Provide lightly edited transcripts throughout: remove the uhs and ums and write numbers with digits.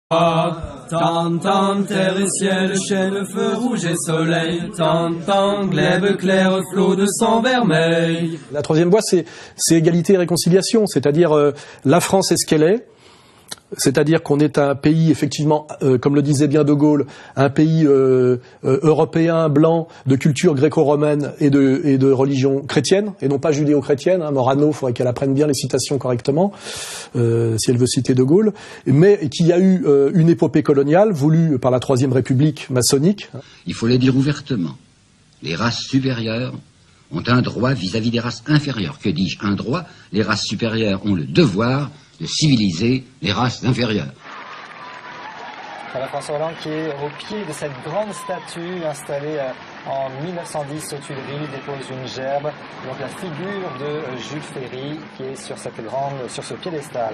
Tant, tant, terre et ciel, chêne, feu rouge et soleil. Tant, tant, glaive clair, flot de sang vermeil. La troisième voie, c'est égalité et réconciliation, c'est-à-dire la France est ce qu'elle est. C'est-à-dire qu'on est un pays, effectivement, comme le disait bien De Gaulle, un pays européen, blanc, de culture gréco-romaine et de religion chrétienne, et non pas judéo-chrétienne. Morano, il faudrait qu'elle apprenne bien les citations correctement, si elle veut citer De Gaulle. Mais qu'il y a eu une épopée coloniale voulue par la Troisième République maçonnique. Il faut le dire ouvertement. Les races supérieures ont un droit vis-à-vis des races inférieures. Que dis-je? Un droit. Les races supérieures ont le devoir de civiliser les races inférieures. Voilà François Hollande qui est au pied de cette grande statue installée en 1910 aux Tuileries. Il dépose une gerbe, donc la figure de Jules Ferry qui est sur ce piédestal.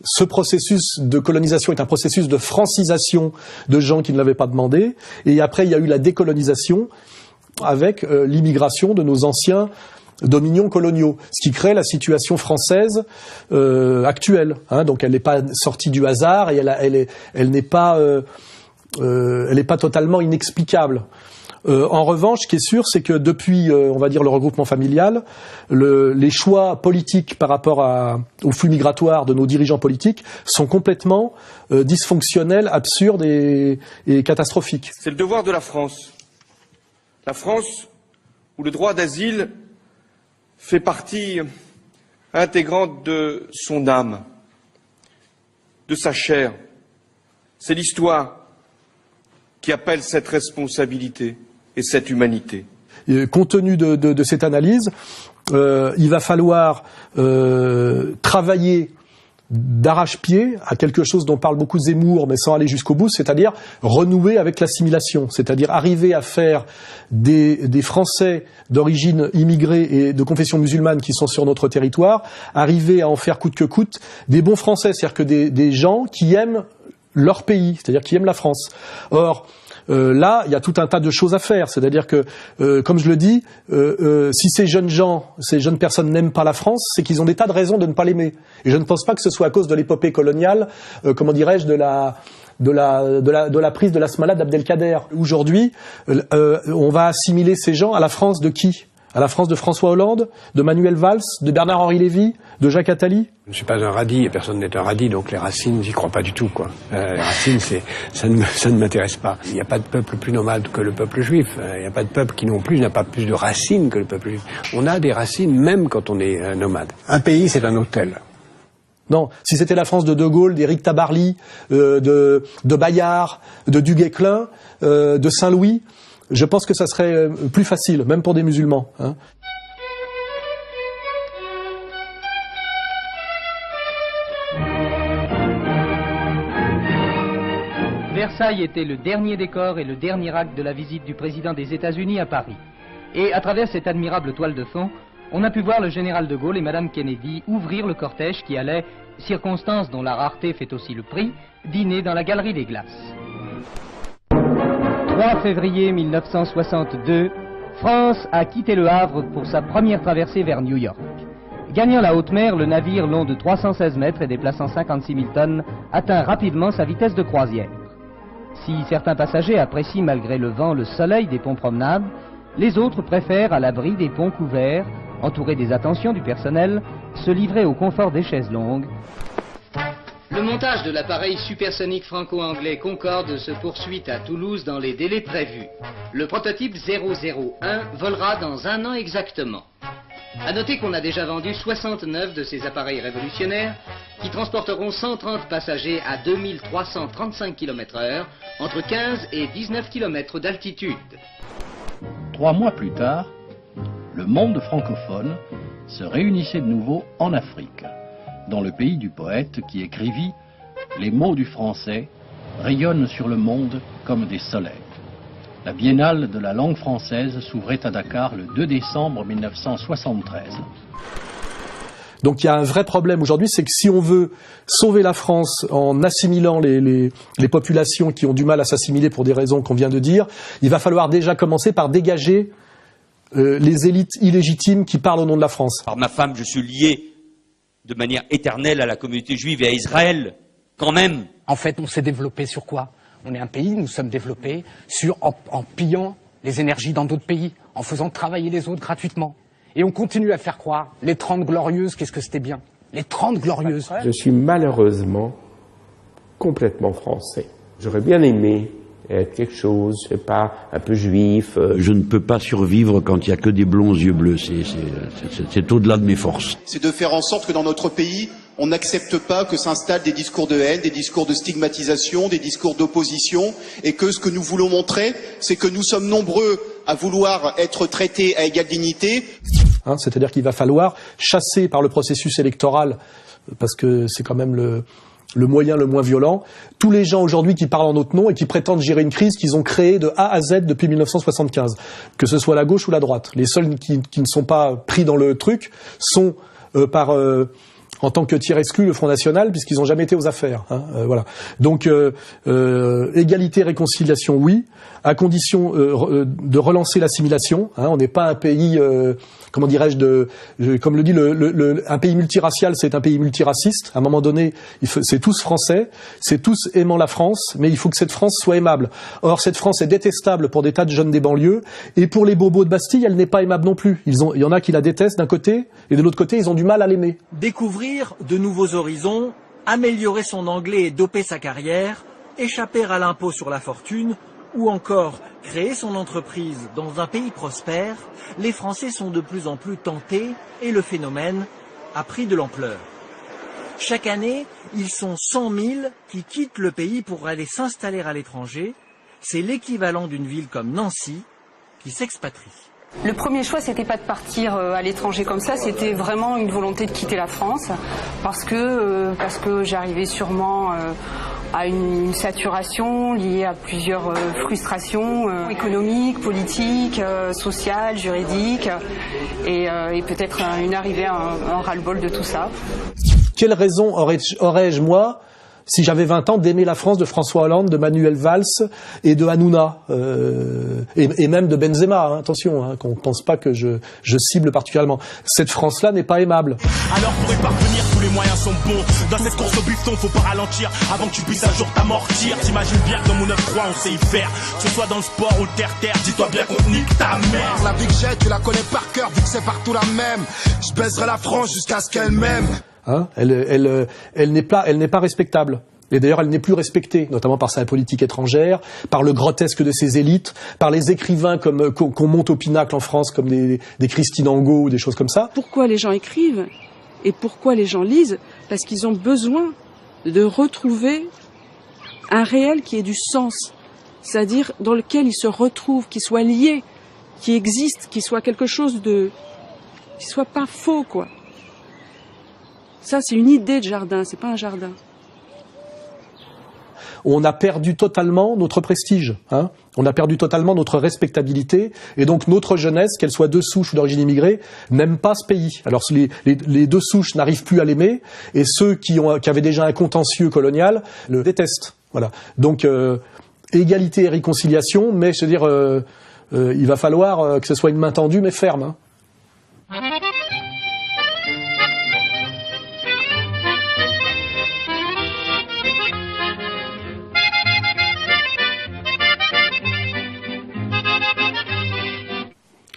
Ce processus de colonisation est un processus de francisation de gens qui ne l'avaient pas demandé. Et après, il y a eu la décolonisation avec l'immigration de nos anciens dominions coloniaux, ce qui crée la situation française actuelle. Donc elle n'est pas sortie du hasard et elle n'est pas totalement inexplicable. En revanche, ce qui est sûr, c'est que depuis, on va dire, le regroupement familial, les choix politiques par rapport au flux migratoire de nos dirigeants politiques sont complètement dysfonctionnels, absurdes et catastrophiques. C'est le devoir de la France. La France, où le droit d'asile fait partie intégrante de son âme, de sa chair. C'est l'histoire qui appelle cette responsabilité et cette humanité. Compte tenu de cette analyse, il va falloir travailler d'arrache-pied à quelque chose dont parle beaucoup Zemmour, mais sans aller jusqu'au bout, c'est-à-dire renouer avec l'assimilation, c'est-à-dire arriver à faire des Français d'origine immigrée et de confession musulmane qui sont sur notre territoire, arriver à en faire coûte que coûte des bons Français, c'est-à-dire que des gens qui aiment leur pays, c'est-à-dire qui aiment la France. Or, là, il y a tout un tas de choses à faire. C'est-à-dire que, comme je le dis, si ces jeunes personnes n'aiment pas la France, c'est qu'ils ont des tas de raisons de ne pas l'aimer. Et je ne pense pas que ce soit à cause de l'épopée coloniale, comment dirais-je, de la prise de la Smala d'Abdelkader. Aujourd'hui, on va assimiler ces gens à la France de qui? À la France de François Hollande, de Manuel Valls, de Bernard-Henri Lévy, de Jacques Attali? Je ne suis pas un radis, et personne n'est un radis, donc les racines, j'y crois pas du tout, quoi. Les racines, ça ne m'intéresse pas. Il n'y a pas de peuple plus nomade que le peuple juif. Il n'y a pas de peuple qui non plus n'a pas plus de racines que le peuple juif. On a des racines même quand on est nomade. Un pays, c'est un hôtel. Non, si c'était la France de De Gaulle, d'Éric Tabarly, de Bayard, de Duguay-Clin, de Saint-Louis, je pense que ça serait plus facile, même pour des musulmans. Versailles était le dernier décor et le dernier acte de la visite du président des États-Unis à Paris. Et à travers cette admirable toile de fond, on a pu voir le général de Gaulle et Madame Kennedy ouvrir le cortège qui allait, circonstance dont la rareté fait aussi le prix, dîner dans la Galerie des Glaces. 3 février 1962, France a quitté le Havre pour sa première traversée vers New York. Gagnant la haute mer, le navire long de 316 mètres et déplaçant 56 000 tonnes atteint rapidement sa vitesse de croisière. Si certains passagers apprécient malgré le vent le soleil des ponts promenades, les autres préfèrent, à l'abri des ponts couverts, entourés des attentions du personnel, se livrer au confort des chaises longues. Le montage de l'appareil supersonique franco-anglais Concorde se poursuit à Toulouse dans les délais prévus. Le prototype 001 volera dans 1 an exactement. À noter qu'on a déjà vendu 69 de ces appareils révolutionnaires qui transporteront 130 passagers à 2335 km/h, entre 15 et 19 km d'altitude. 3 mois plus tard, le monde francophone se réunissait de nouveau en Afrique, dans le pays du poète qui écrivit « Les mots du français rayonnent sur le monde comme des soleils ». La biennale de la langue française s'ouvrait à Dakar le 2 décembre 1973. Donc il y a un vrai problème aujourd'hui, c'est que si on veut sauver la France en assimilant les populations qui ont du mal à s'assimiler pour des raisons qu'on vient de dire, il va falloir déjà commencer par dégager les élites illégitimes qui parlent au nom de la France. Par ma femme, je suis lié de manière éternelle à la communauté juive et à Israël, quand même. En fait, on s'est développé sur quoi? On est un pays, nous sommes développés en pillant les énergies dans d'autres pays, en faisant travailler les autres gratuitement. Et on continue à faire croire, les 30 glorieuses, qu'est-ce que c'était bien? Les 30 glorieuses. Je suis malheureusement complètement français. J'aurais bien aimé être quelque chose, je sais pas, un peu juif. Je ne peux pas survivre quand il n'y a que des blonds aux yeux bleus. C'est au-delà de mes forces. C'est de faire en sorte que dans notre pays, on n'accepte pas que s'installent des discours de haine, des discours de stigmatisation, des discours d'opposition, et que ce que nous voulons montrer, c'est que nous sommes nombreux à vouloir être traités à égale dignité. C'est-à-dire qu'il va falloir chasser par le processus électoral, parce que c'est quand même le moyen le moins violent, tous les gens aujourd'hui qui parlent en notre nom et qui prétendent gérer une crise qu'ils ont créée de A à Z depuis 1975, que ce soit la gauche ou la droite. Les seuls qui ne sont pas pris dans le truc sont en tant que tiers exclu le Front National, puisqu'ils n'ont jamais été aux affaires. Voilà. Donc égalité, réconciliation, oui, à condition de relancer l'assimilation. On n'est pas un pays, comment dirais-je, comme le dit un pays multiracial, c'est un pays multiraciste. À un moment donné, c'est tous français, c'est tous aimant la France, mais il faut que cette France soit aimable. Or, cette France est détestable pour des tas de jeunes des banlieues, et pour les bobos de Bastille, elle n'est pas aimable non plus. Il y en a qui la détestent d'un côté, et de l'autre côté, ils ont du mal à l'aimer. Découvrir de nouveaux horizons, améliorer son anglais et doper sa carrière, échapper à l'impôt sur la fortune, ou encore créer son entreprise dans un pays prospère, les Français sont de plus en plus tentés et le phénomène a pris de l'ampleur. Chaque année, ils sont 100 000 qui quittent le pays pour aller s'installer à l'étranger. C'est l'équivalent d'une ville comme Nancy qui s'expatrie. Le premier choix, c'était pas de partir à l'étranger comme ça, c'était vraiment une volonté de quitter la France, parce que j'arrivais sûrement à une saturation liée à plusieurs frustrations économiques, politiques, sociales, juridiques, et peut-être une arrivée à un ras-le-bol de tout ça. Quelle raison aurais-je, moi, si j'avais 20 ans, d'aimer la France de François Hollande, de Manuel Valls et de Hanouna, et même de Benzema, attention, qu'on ne pense pas que je cible particulièrement. Cette France-là n'est pas aimable. Alors pour y parvenir, tous les moyens sont bons. Dans cette course au buffeton, faut pas ralentir avant que tu puisses un jour t'amortir. T'imagines bien que dans mon 9-3, on sait y faire. Que ce soit dans le sport ou le terre-terre, dis-toi bien qu'on nique ta mère. La vie que j'ai, tu la connais par cœur, vu que c'est partout la même. Je baiserai la France jusqu'à ce qu'elle m'aime. Elle n'est pas respectable. Et d'ailleurs, elle n'est plus respectée, notamment par sa politique étrangère, par le grotesque de ses élites, par les écrivains qu'on monte au pinacle en France, comme des Christine Angot ou des choses comme ça. Pourquoi les gens écrivent et pourquoi les gens lisent? Parce qu'ils ont besoin de retrouver un réel qui ait du sens, c'est-à-dire dans lequel ils se retrouvent, qui soit lié, qui existe, qui soit quelque chose qui soit pas faux, quoi. Ça, c'est une idée de jardin, c'est pas un jardin. On a perdu totalement notre prestige, on a perdu totalement notre respectabilité, et donc notre jeunesse, qu'elle soit de souche ou d'origine immigrée, n'aime pas ce pays. Alors les deux souches n'arrivent plus à l'aimer, et ceux qui avaient déjà un contentieux colonial le détestent. Voilà. Donc égalité et réconciliation, mais je veux dire, il va falloir que ce soit une main tendue mais ferme.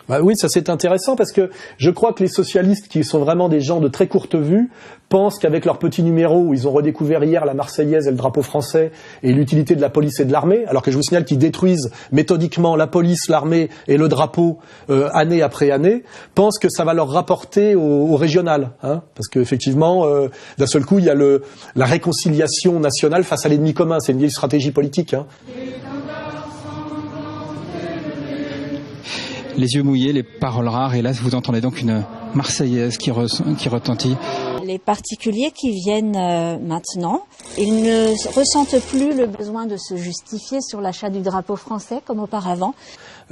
Bah oui, ça c'est intéressant parce que je crois que les socialistes, qui sont vraiment des gens de très courte vue, pensent qu'avec leur petit numéro où ils ont redécouvert hier la Marseillaise et le drapeau français et l'utilité de la police et de l'armée, alors que je vous signale qu'ils détruisent méthodiquement la police, l'armée et le drapeau année après année, pensent que ça va leur rapporter au régional, parce qu'effectivement, d'un seul coup, il y a la réconciliation nationale face à l'ennemi commun. C'est une vieille stratégie politique. Les yeux mouillés, les paroles rares, et là vous entendez donc une Marseillaise qui retentit. Les particuliers qui viennent maintenant, ils ne ressentent plus le besoin de se justifier sur l'achat du drapeau français comme auparavant.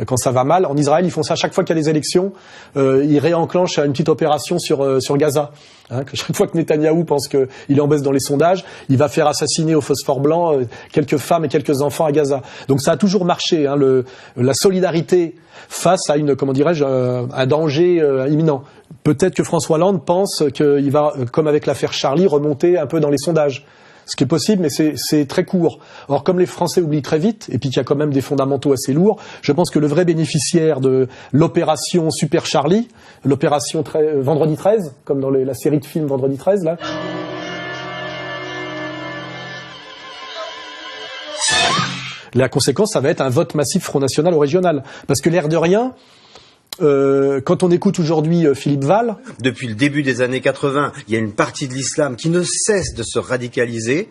Quand ça va mal, en Israël, ils font ça chaque fois qu'il y a des élections, ils réenclenchent une petite opération sur Gaza. Chaque fois que Netanyahou pense qu'il est en baisse dans les sondages, il va faire assassiner au phosphore blanc quelques femmes et quelques enfants à Gaza. Donc ça a toujours marché, la solidarité face à un danger imminent. peut-être que François Hollande pense qu'il va, comme avec l'affaire Charlie, remonter un peu dans les sondages. Ce qui est possible, mais c'est très court. Or, comme les Français oublient très vite, et puis qu'il y a quand même des fondamentaux assez lourds, je pense que le vrai bénéficiaire de l'opération Super Charlie, l'opération Vendredi 13, comme dans la série de films Vendredi 13, là. La conséquence, ça va être un vote massif Front National ou régional. Parce que l'air de rien, quand on écoute aujourd'hui Philippe Val... Depuis le début des années 80, il y a une partie de l'islam qui ne cesse de se radicaliser,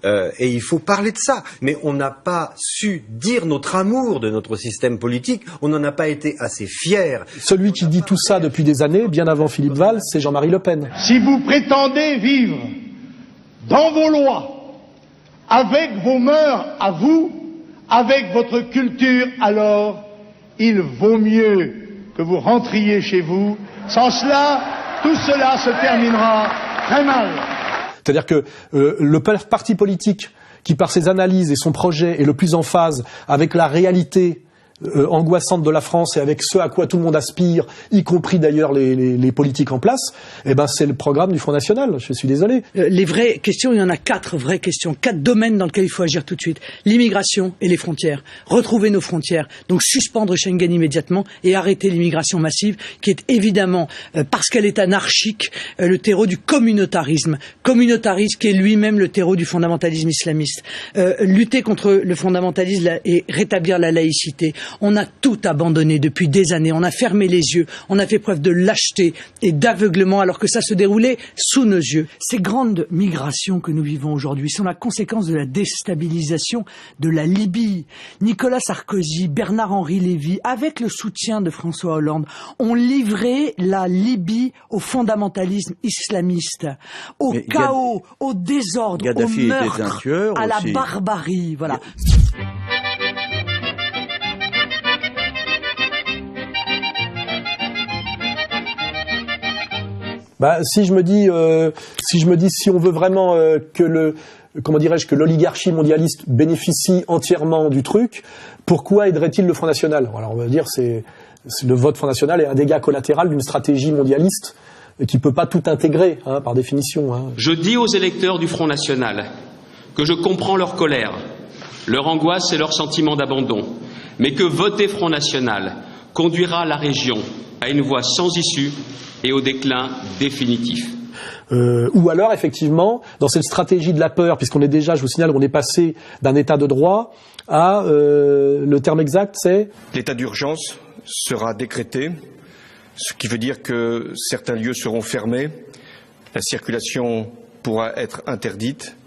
et il faut parler de ça. Mais on n'a pas su dire notre amour de notre système politique, on n'en a pas été assez fiers. Celui qui dit tout ça depuis des années, bien avant Philippe Val, c'est Jean-Marie Le Pen. Si vous prétendez vivre dans vos lois, avec vos mœurs à vous, avec votre culture, alors il vaut mieux que vous rentriez chez vous. Sans cela, tout cela se terminera très mal. C'est-à-dire que le parti politique qui, par ses analyses et son projet, est le plus en phase avec la réalité angoissante de la France et avec ce à quoi tout le monde aspire, y compris d'ailleurs les politiques en place, eh ben c'est le programme du Front National. Je suis désolé. Les vraies questions, il y en a 4 vraies questions, 4 domaines dans lesquels il faut agir tout de suite. L'immigration et les frontières. Retrouver nos frontières. Donc suspendre Schengen immédiatement et arrêter l'immigration massive qui est évidemment, parce qu'elle est anarchique, le terreau du communautarisme. Communautarisme qui est lui-même le terreau du fondamentalisme islamiste. Lutter contre le fondamentalisme et rétablir la laïcité. On a tout abandonné depuis des années, on a fermé les yeux, on a fait preuve de lâcheté et d'aveuglement alors que ça se déroulait sous nos yeux. Ces grandes migrations que nous vivons aujourd'hui sont la conséquence de la déstabilisation de la Libye. Nicolas Sarkozy, Bernard-Henri Lévy, avec le soutien de François Hollande, ont livré la Libye au fondamentalisme islamiste, au chaos, au désordre, Gaddafi au meurtre, était un tueur à aussi. la barbarie. Voilà. Si je me dis si on veut vraiment que que l'oligarchie mondialiste bénéficie entièrement du truc, pourquoi aiderait-il le Front National? Alors on va dire c'est le vote Front National est un dégât collatéral d'une stratégie mondialiste qui peut pas tout intégrer, par définition. Je dis aux électeurs du Front National que je comprends leur colère, leur angoisse et leur sentiment d'abandon, mais que voter Front National conduira la région à une voie sans issue et au déclin définitif. Ou alors, effectivement, dans cette stratégie de la peur, puisqu'on est déjà, je vous signale, on est passé d'un état de droit à, le terme exact, c'est... L'état d'urgence sera décrété, ce qui veut dire que certains lieux seront fermés, la circulation pourra être interdite,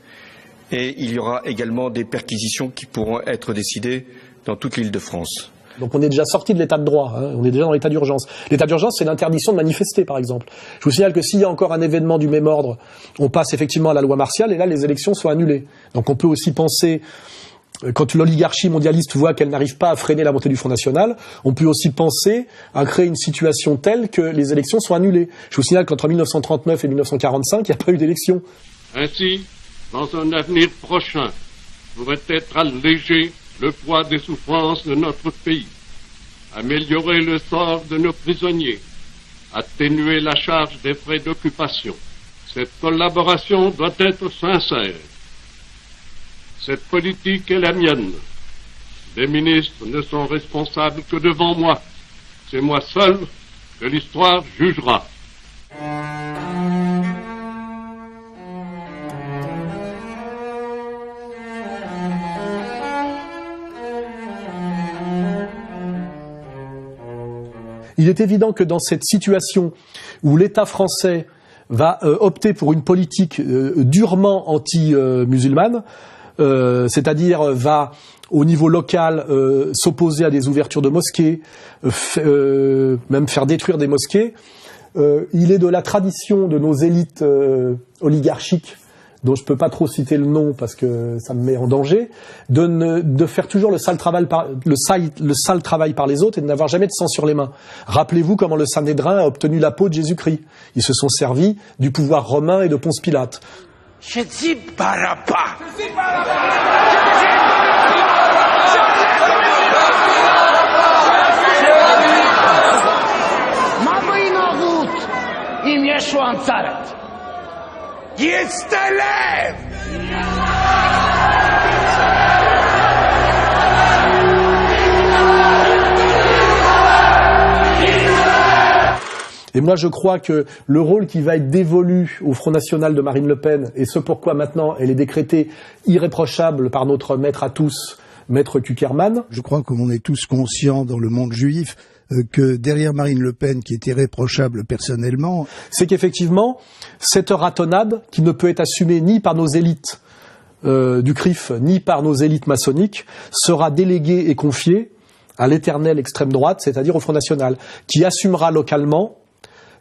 et il y aura également des perquisitions qui pourront être décidées dans toute l'Île-de-France. Donc on est déjà sorti de l'état de droit, on est déjà dans l'état d'urgence. L'état d'urgence, c'est l'interdiction de manifester, par exemple. Je vous signale que s'il y a encore un événement du même ordre, on passe effectivement à la loi martiale, et là, les élections sont annulées. Donc on peut aussi penser, quand l'oligarchie mondialiste voit qu'elle n'arrive pas à freiner la montée du Front National, on peut aussi penser à créer une situation telle que les élections soient annulées. Je vous signale qu'entre 1939 et 1945, il n'y a pas eu d'élection. Ainsi, dans un avenir prochain, pourrait être allégé le poids des souffrances de notre pays, améliorer le sort de nos prisonniers, atténuer la charge des frais d'occupation. Cette collaboration doit être sincère. Cette politique est la mienne. Les ministres ne sont responsables que devant moi. C'est moi seul que l'histoire jugera. Il est évident que dans cette situation où l'État français va opter pour une politique durement anti-musulmane, c'est-à-dire va au niveau local s'opposer à des ouvertures de mosquées, même faire détruire des mosquées, il est de la tradition de nos élites oligarchiques, dont je peux pas trop citer le nom parce que ça me met en danger, de faire toujours le sale travail par les autres et de n'avoir jamais de sang sur les mains. Rappelez-vous comment le Sanhédrin a obtenu la peau de Jésus-Christ. Ils se sont servis du pouvoir romain et de Ponce Pilate. Je dis Barabas. Ma en route. nie szłam carat. Jestem lew! Et moi, je crois que le rôle qui va être dévolu au Front National de Marine Le Pen, et ce pourquoi maintenant elle est décrétée irréprochable par notre maître à tous, maître Kuckerman. Je crois qu'on est tous conscients dans le monde juif que derrière Marine Le Pen, qui est irréprochable personnellement, c'est qu'effectivement, cette ratonnade, qui ne peut être assumée ni par nos élites du CRIF, ni par nos élites maçonniques, sera déléguée et confiée à l'éternelle extrême droite, c'est-à-dire au Front National, qui assumera localement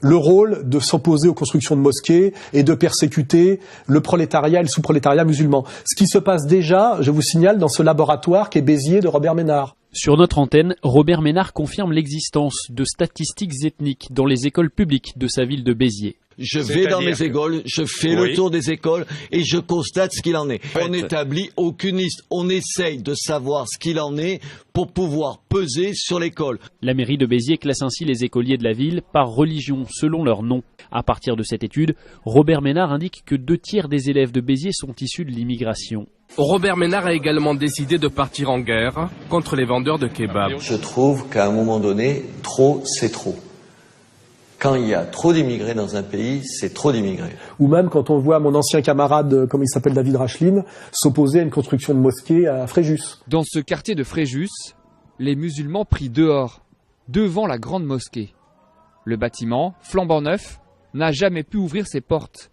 le rôle de s'opposer aux constructions de mosquées et de persécuter le prolétariat et le sous-prolétariat musulman. Ce qui se passe déjà, je vous signale, dans ce laboratoire qu'est Béziers de Robert Ménard. Sur notre antenne, Robert Ménard confirme l'existence de statistiques ethniques dans les écoles publiques de sa ville de Béziers. Je vais dans mes écoles, je fais le tour des écoles et je constate ce qu'il en est. On n'établit aucune liste, on essaye de savoir ce qu'il en est pour pouvoir peser sur l'école. La mairie de Béziers classe ainsi les écoliers de la ville par religion selon leur nom. À partir de cette étude, Robert Ménard indique que 2/3 des élèves de Béziers sont issus de l'immigration. Robert Ménard a également décidé de partir en guerre contre les vendeurs de kebab. Je trouve qu'à un moment donné, trop c'est trop. Quand il y a trop d'immigrés dans un pays, c'est trop d'immigrés. Ou même quand on voit mon ancien camarade, comme il s'appelle David Racheline, s'opposer à une construction de mosquée à Fréjus. Dans ce quartier de Fréjus, les musulmans prient dehors, devant la grande mosquée. Le bâtiment, flambant neuf, n'a jamais pu ouvrir ses portes,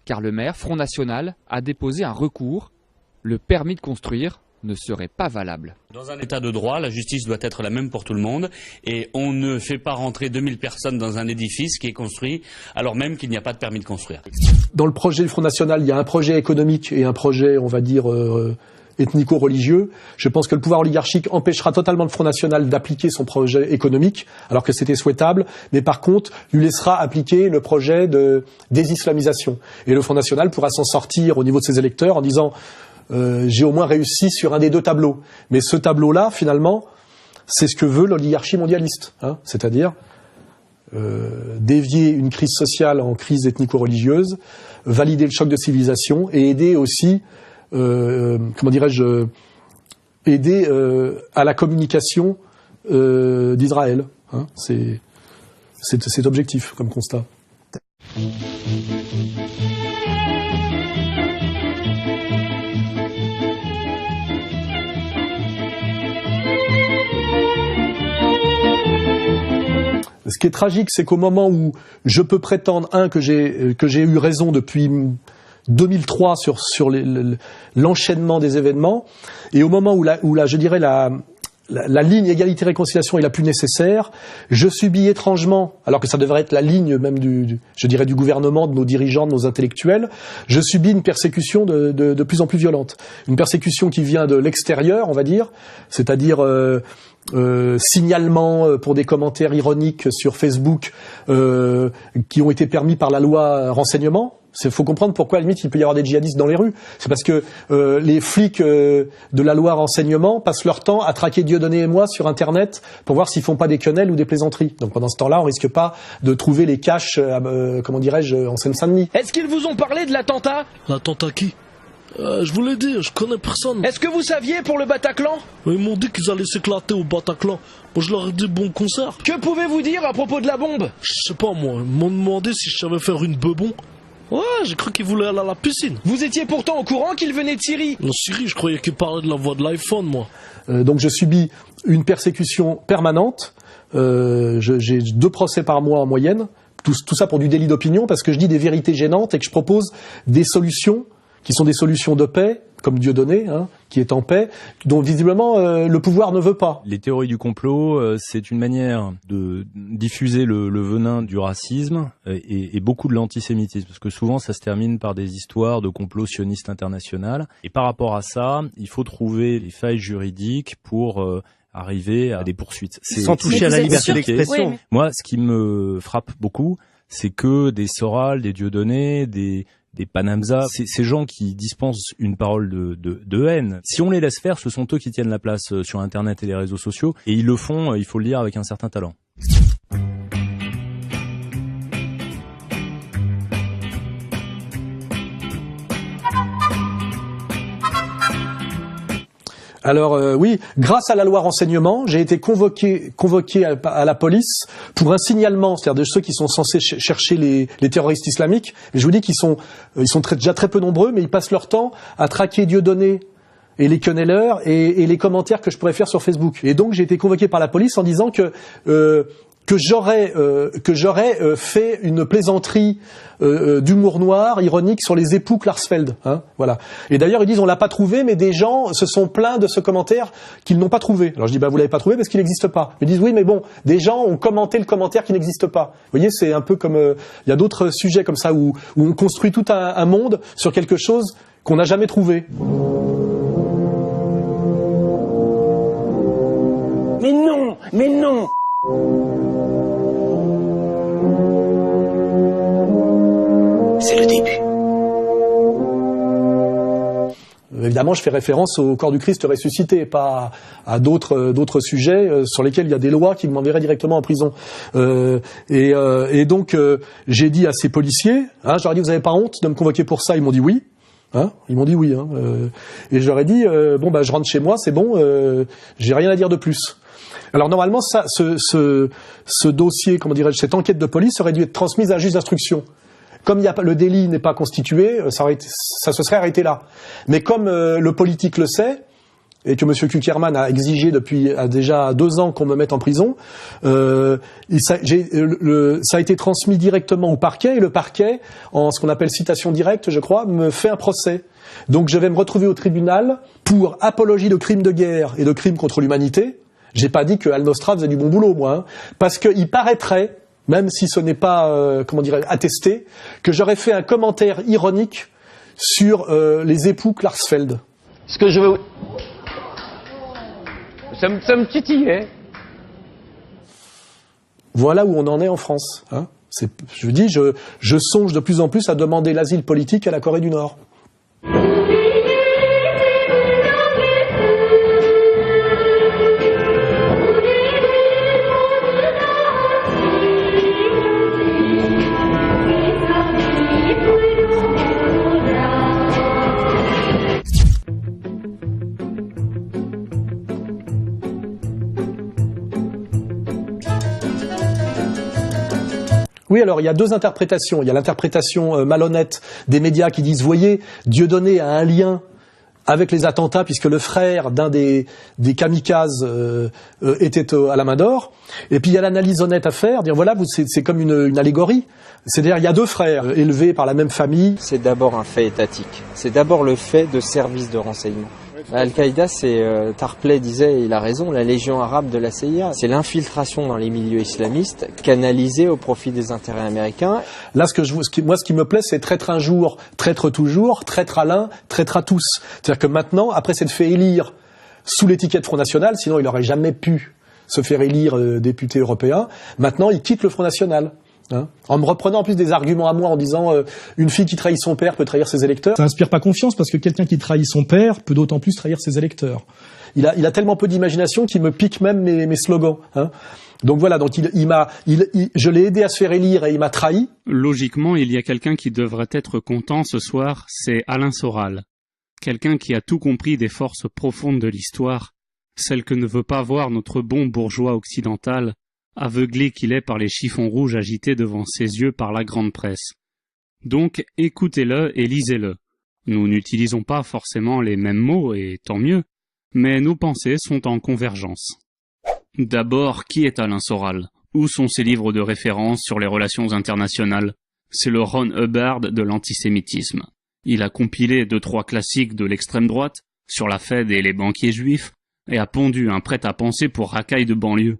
car le maire, Front National, a déposé un recours. Le permis de construire ne serait pas valable. Dans un état de droit, la justice doit être la même pour tout le monde et on ne fait pas rentrer 2000 personnes dans un édifice qui est construit alors même qu'il n'y a pas de permis de construire. Dans le projet du Front National, il y a un projet économique et un projet, on va dire, ethnico-religieux. Je pense que le pouvoir oligarchique empêchera totalement le Front National d'appliquer son projet économique, alors que c'était souhaitable, mais par contre, lui laissera appliquer le projet de désislamisation. Et le Front National pourra s'en sortir au niveau de ses électeurs en disant j'ai au moins réussi sur un des deux tableaux. Mais ce tableau-là, finalement, c'est ce que veut l'oligarchie mondialiste, hein, c'est-à-dire dévier une crise sociale en crise ethnico-religieuse, valider le choc de civilisation et aider aussi, comment dirais-je, aider à la communication d'Israël. Hein, c'est objectif comme constat. Ce qui est tragique, c'est qu'au moment où je peux prétendre, que j'ai eu raison depuis 2003 sur l'enchaînement des événements, et au moment où je dirais la ligne égalité-réconciliation est la plus nécessaire, je subis étrangement, alors que ça devrait être la ligne même du gouvernement, de nos dirigeants, de nos intellectuels, je subis une persécution de plus en plus violente. Une persécution qui vient de l'extérieur, on va dire, c'est-à-dire signalement pour des commentaires ironiques sur Facebook qui ont été permis par la loi renseignement. Il faut comprendre pourquoi, à la limite, il peut y avoir des djihadistes dans les rues. C'est parce que les flics de la loi renseignement passent leur temps à traquer Dieudonné et moi sur Internet pour voir s'ils font pas des quenelles ou des plaisanteries. Donc pendant ce temps-là, on risque pas de trouver les caches, comment dirais-je, en Seine-Saint-Denis. Est-ce qu'ils vous ont parlé de l'attentat? L'attentat qui? Je vous l'ai dit, je connais personne. Est-ce que vous saviez pour le Bataclan? Ils m'ont dit qu'ils allaient s'éclater au Bataclan. Moi je leur ai dit bon concert. Que pouvez-vous dire à propos de la bombe? Je sais pas moi, ils m'ont demandé si je savais faire une bebon. Ouais, j'ai cru qu'ils voulaient aller à la piscine. Vous étiez pourtant au courant qu'ils venaient de Syrie? En Syrie, je croyais qu'ils parlaient de la voix de l'iPhone, moi. Donc je subis une persécution permanente. J'ai 2 procès par mois en moyenne. Tout ça pour du délit d'opinion, parce que je dis des vérités gênantes et que je propose des solutions qui sont des solutions de paix, comme Dieudonné, qui est en paix, dont visiblement le pouvoir ne veut pas. Les théories du complot, c'est une manière de diffuser le venin du racisme et beaucoup de l'antisémitisme, parce que souvent ça se termine par des histoires de complot sioniste international. Et par rapport à ça, il faut trouver les failles juridiques pour arriver à des poursuites. Sans toucher à la liberté d'expression. Oui. Moi, ce qui me frappe beaucoup, c'est que des Soral, des Dieudonné, des Panamza, ces gens qui dispensent une parole de haine. Si on les laisse faire, ce sont eux qui tiennent la place sur Internet et les réseaux sociaux, et ils le font, il faut le dire, avec un certain talent. Alors oui, grâce à la loi renseignement, j'ai été convoqué à la police pour un signalement, c'est-à-dire de ceux qui sont censés chercher les terroristes islamiques. Et je vous dis qu'ils sont déjà très peu nombreux, mais ils passent leur temps à traquer Dieudonné et les quenelleurs et les commentaires que je pourrais faire sur Facebook. Et donc j'ai été convoqué par la police en disant que j'aurais fait une plaisanterie d'humour noir, ironique sur les époux Klarsfeld. Hein, voilà. Et d'ailleurs, ils disent on l'a pas trouvé, mais des gens se sont plaints de ce commentaire qu'ils n'ont pas trouvé. Alors je dis vous l'avez pas trouvé parce qu'il n'existe pas. Ils disent oui, mais bon, des gens ont commenté le commentaire qui n'existe pas. Vous voyez, c'est un peu comme il y a d'autres sujets comme ça où on construit tout un monde sur quelque chose qu'on n'a jamais trouvé. Mais non, mais non. C'est le début. Évidemment, je fais référence au corps du Christ ressuscité, pas à d'autres sujets sur lesquels il y a des lois qui m'enverraient directement en prison. Et donc, j'ai dit à ces policiers, je leur ai dit, vous n'avez pas honte de me convoquer pour ça? Ils m'ont dit oui. Ils m'ont dit oui. Et je leur ai dit, je rentre chez moi, c'est bon, j'ai rien à dire de plus. Alors normalement, ce dossier, comment dirais-je, cette enquête de police aurait dû être transmise à un juge d'instruction. Comme le délit n'est pas constitué, ça se serait arrêté là. Mais comme le politique le sait, et que M. Kuckerman a exigé depuis déjà 2 ans qu'on me mette en prison, ça a été transmis directement au parquet, et le parquet, en ce qu'on appelle citation directe, je crois, me fait un procès. Donc je vais me retrouver au tribunal pour apologie de crimes de guerre et de crimes contre l'humanité. J'ai pas dit que Al Nostra faisait du bon boulot, moi, parce qu'il paraîtrait, même si ce n'est pas, attesté, que j'aurais fait un commentaire ironique sur les époux Klarsfeld. Ce que je veux... Ça me titillait. Voilà où on en est en France. Je vous dis, je songe de plus en plus à demander l'asile politique à la Corée du Nord. Oui, alors il y a 2 interprétations. Il y a l'interprétation malhonnête des médias qui disent, voyez, Dieudonné a un lien avec les attentats puisque le frère d'un des kamikazes était à la main d'or. Et puis il y a l'analyse honnête à faire, dire voilà, c'est comme une allégorie. C'est-à-dire il y a 2 frères élevés par la même famille. C'est d'abord un fait étatique. C'est d'abord le fait de services de renseignement. Al-Qaïda, Tarpley disait, il a raison, la légion arabe de la CIA. C'est l'infiltration dans les milieux islamistes canalisée au profit des intérêts américains. Là, ce qui me plaît, c'est traître un jour, traître toujours, traître à l'un, traître à tous. C'est-à-dire que maintenant, après s'être fait élire sous l'étiquette Front National, sinon il n'aurait jamais pu se faire élire député européen, maintenant il quitte le Front National. En me reprenant en plus des arguments à moi en disant une fille qui trahit son père peut trahir ses électeurs. Ça inspire pas confiance parce que quelqu'un qui trahit son père peut d'autant plus trahir ses électeurs. Il a tellement peu d'imagination qu'il me pique même mes slogans. Donc voilà, je l'ai aidé à se faire élire et il m'a trahi. Logiquement, il y a quelqu'un qui devrait être content ce soir, c'est Alain Soral. Quelqu'un qui a tout compris des forces profondes de l'histoire, celle que ne veut pas voir notre bon bourgeois occidental, aveuglé qu'il est par les chiffons rouges agités devant ses yeux par la grande presse. Donc écoutez-le et lisez-le. Nous n'utilisons pas forcément les mêmes mots, et tant mieux, mais nos pensées sont en convergence. D'abord, qui est Alain Soral? Où sont ses livres de référence sur les relations internationales? C'est le Ron Hubbard de l'antisémitisme. Il a compilé 2-3 classiques de l'extrême droite, sur la Fed et les banquiers juifs, et a pondu un prêt-à-penser pour racailles de banlieue.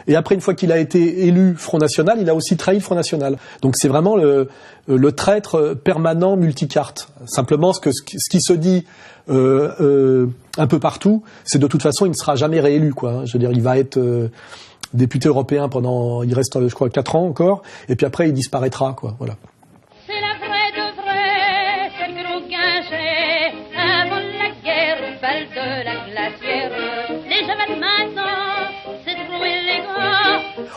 Et après, une fois qu'il a été élu Front National, il a aussi trahi le Front National. Donc c'est vraiment le traître permanent multicarte. Simplement, ce qui se dit un peu partout, c'est de toute façon, il ne sera jamais réélu, quoi. Je veux dire, il va être député européen il reste, je crois, 4 ans encore, et puis après, il disparaîtra, quoi. Voilà. C'est la vraie de vrai, celle que l'on guingeait avant la guerre au bal de la glacière. Les jeunes maintenant, c'est trop élégant.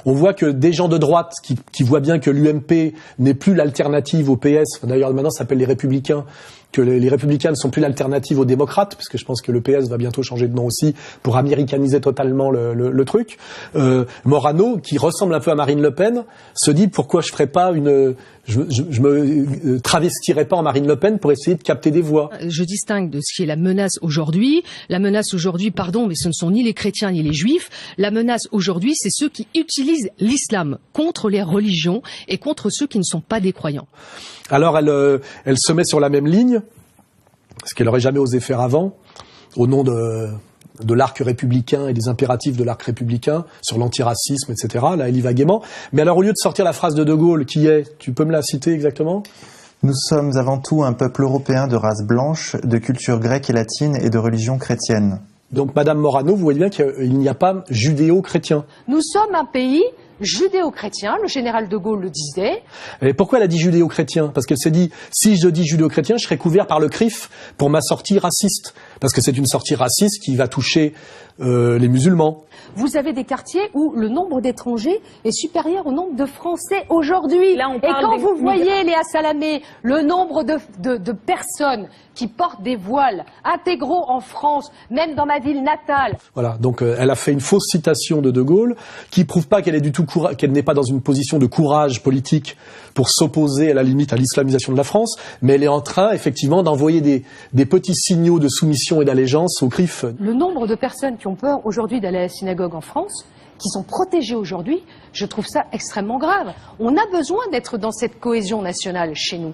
On voit que des gens de droite qui voient bien que l'UMP n'est plus l'alternative au PS, d'ailleurs maintenant ça s'appelle les Républicains, que les Républicains ne sont plus l'alternative aux démocrates, parce que je pense que le PS va bientôt changer de nom aussi pour américaniser totalement le truc. Morano, qui ressemble un peu à Marine Le Pen, se dit pourquoi je me travestirais pas en Marine Le Pen pour essayer de capter des voix. Je distingue de ce qui est la menace aujourd'hui. La menace aujourd'hui, pardon, mais ce ne sont ni les chrétiens ni les juifs. La menace aujourd'hui, c'est ceux qui utilisent l'islam contre les religions et contre ceux qui ne sont pas des croyants. Alors elle se met sur la même ligne, ce qu'elle n'aurait jamais osé faire avant, au nom de l'arc républicain et des impératifs de l'arc républicain, sur l'antiracisme, etc. Là, elle y va gaiement. Mais alors, au lieu de sortir la phrase de De Gaulle, qui est, tu peux me la citer exactement ? Nous sommes avant tout un peuple européen de race blanche, de culture grecque et latine et de religion chrétienne. Donc, Madame Morano, vous voyez bien qu'il n'y a pas judéo-chrétien. Nous sommes un pays judéo-chrétien, le général de Gaulle le disait. Et pourquoi elle a dit judéo-chrétien ? Parce qu'elle s'est dit, si je dis judéo-chrétien, je serai couvert par le CRIF pour ma sortie raciste. Parce que c'est une sortie raciste qui va toucher les musulmans. Vous avez des quartiers où le nombre d'étrangers est supérieur au nombre de Français aujourd'hui. Et quand vous voyez, Léa Salamé, le nombre de personnes qui portent des voiles intégraux en France, même dans ma ville natale. Voilà, donc elle a fait une fausse citation de De Gaulle qui prouve pas qu'elle est du tout qu'elle n'est pas dans une position de courage politique pour s'opposer à la limite à l'islamisation de la France, mais elle est en train effectivement d'envoyer des petits signaux de soumission et d'allégeance au CRIF. Le nombre de personnes qui ont peur aujourd'hui d'aller à la synagogue en France, qui sont protégées aujourd'hui, je trouve ça extrêmement grave. On a besoin d'être dans cette cohésion nationale chez nous.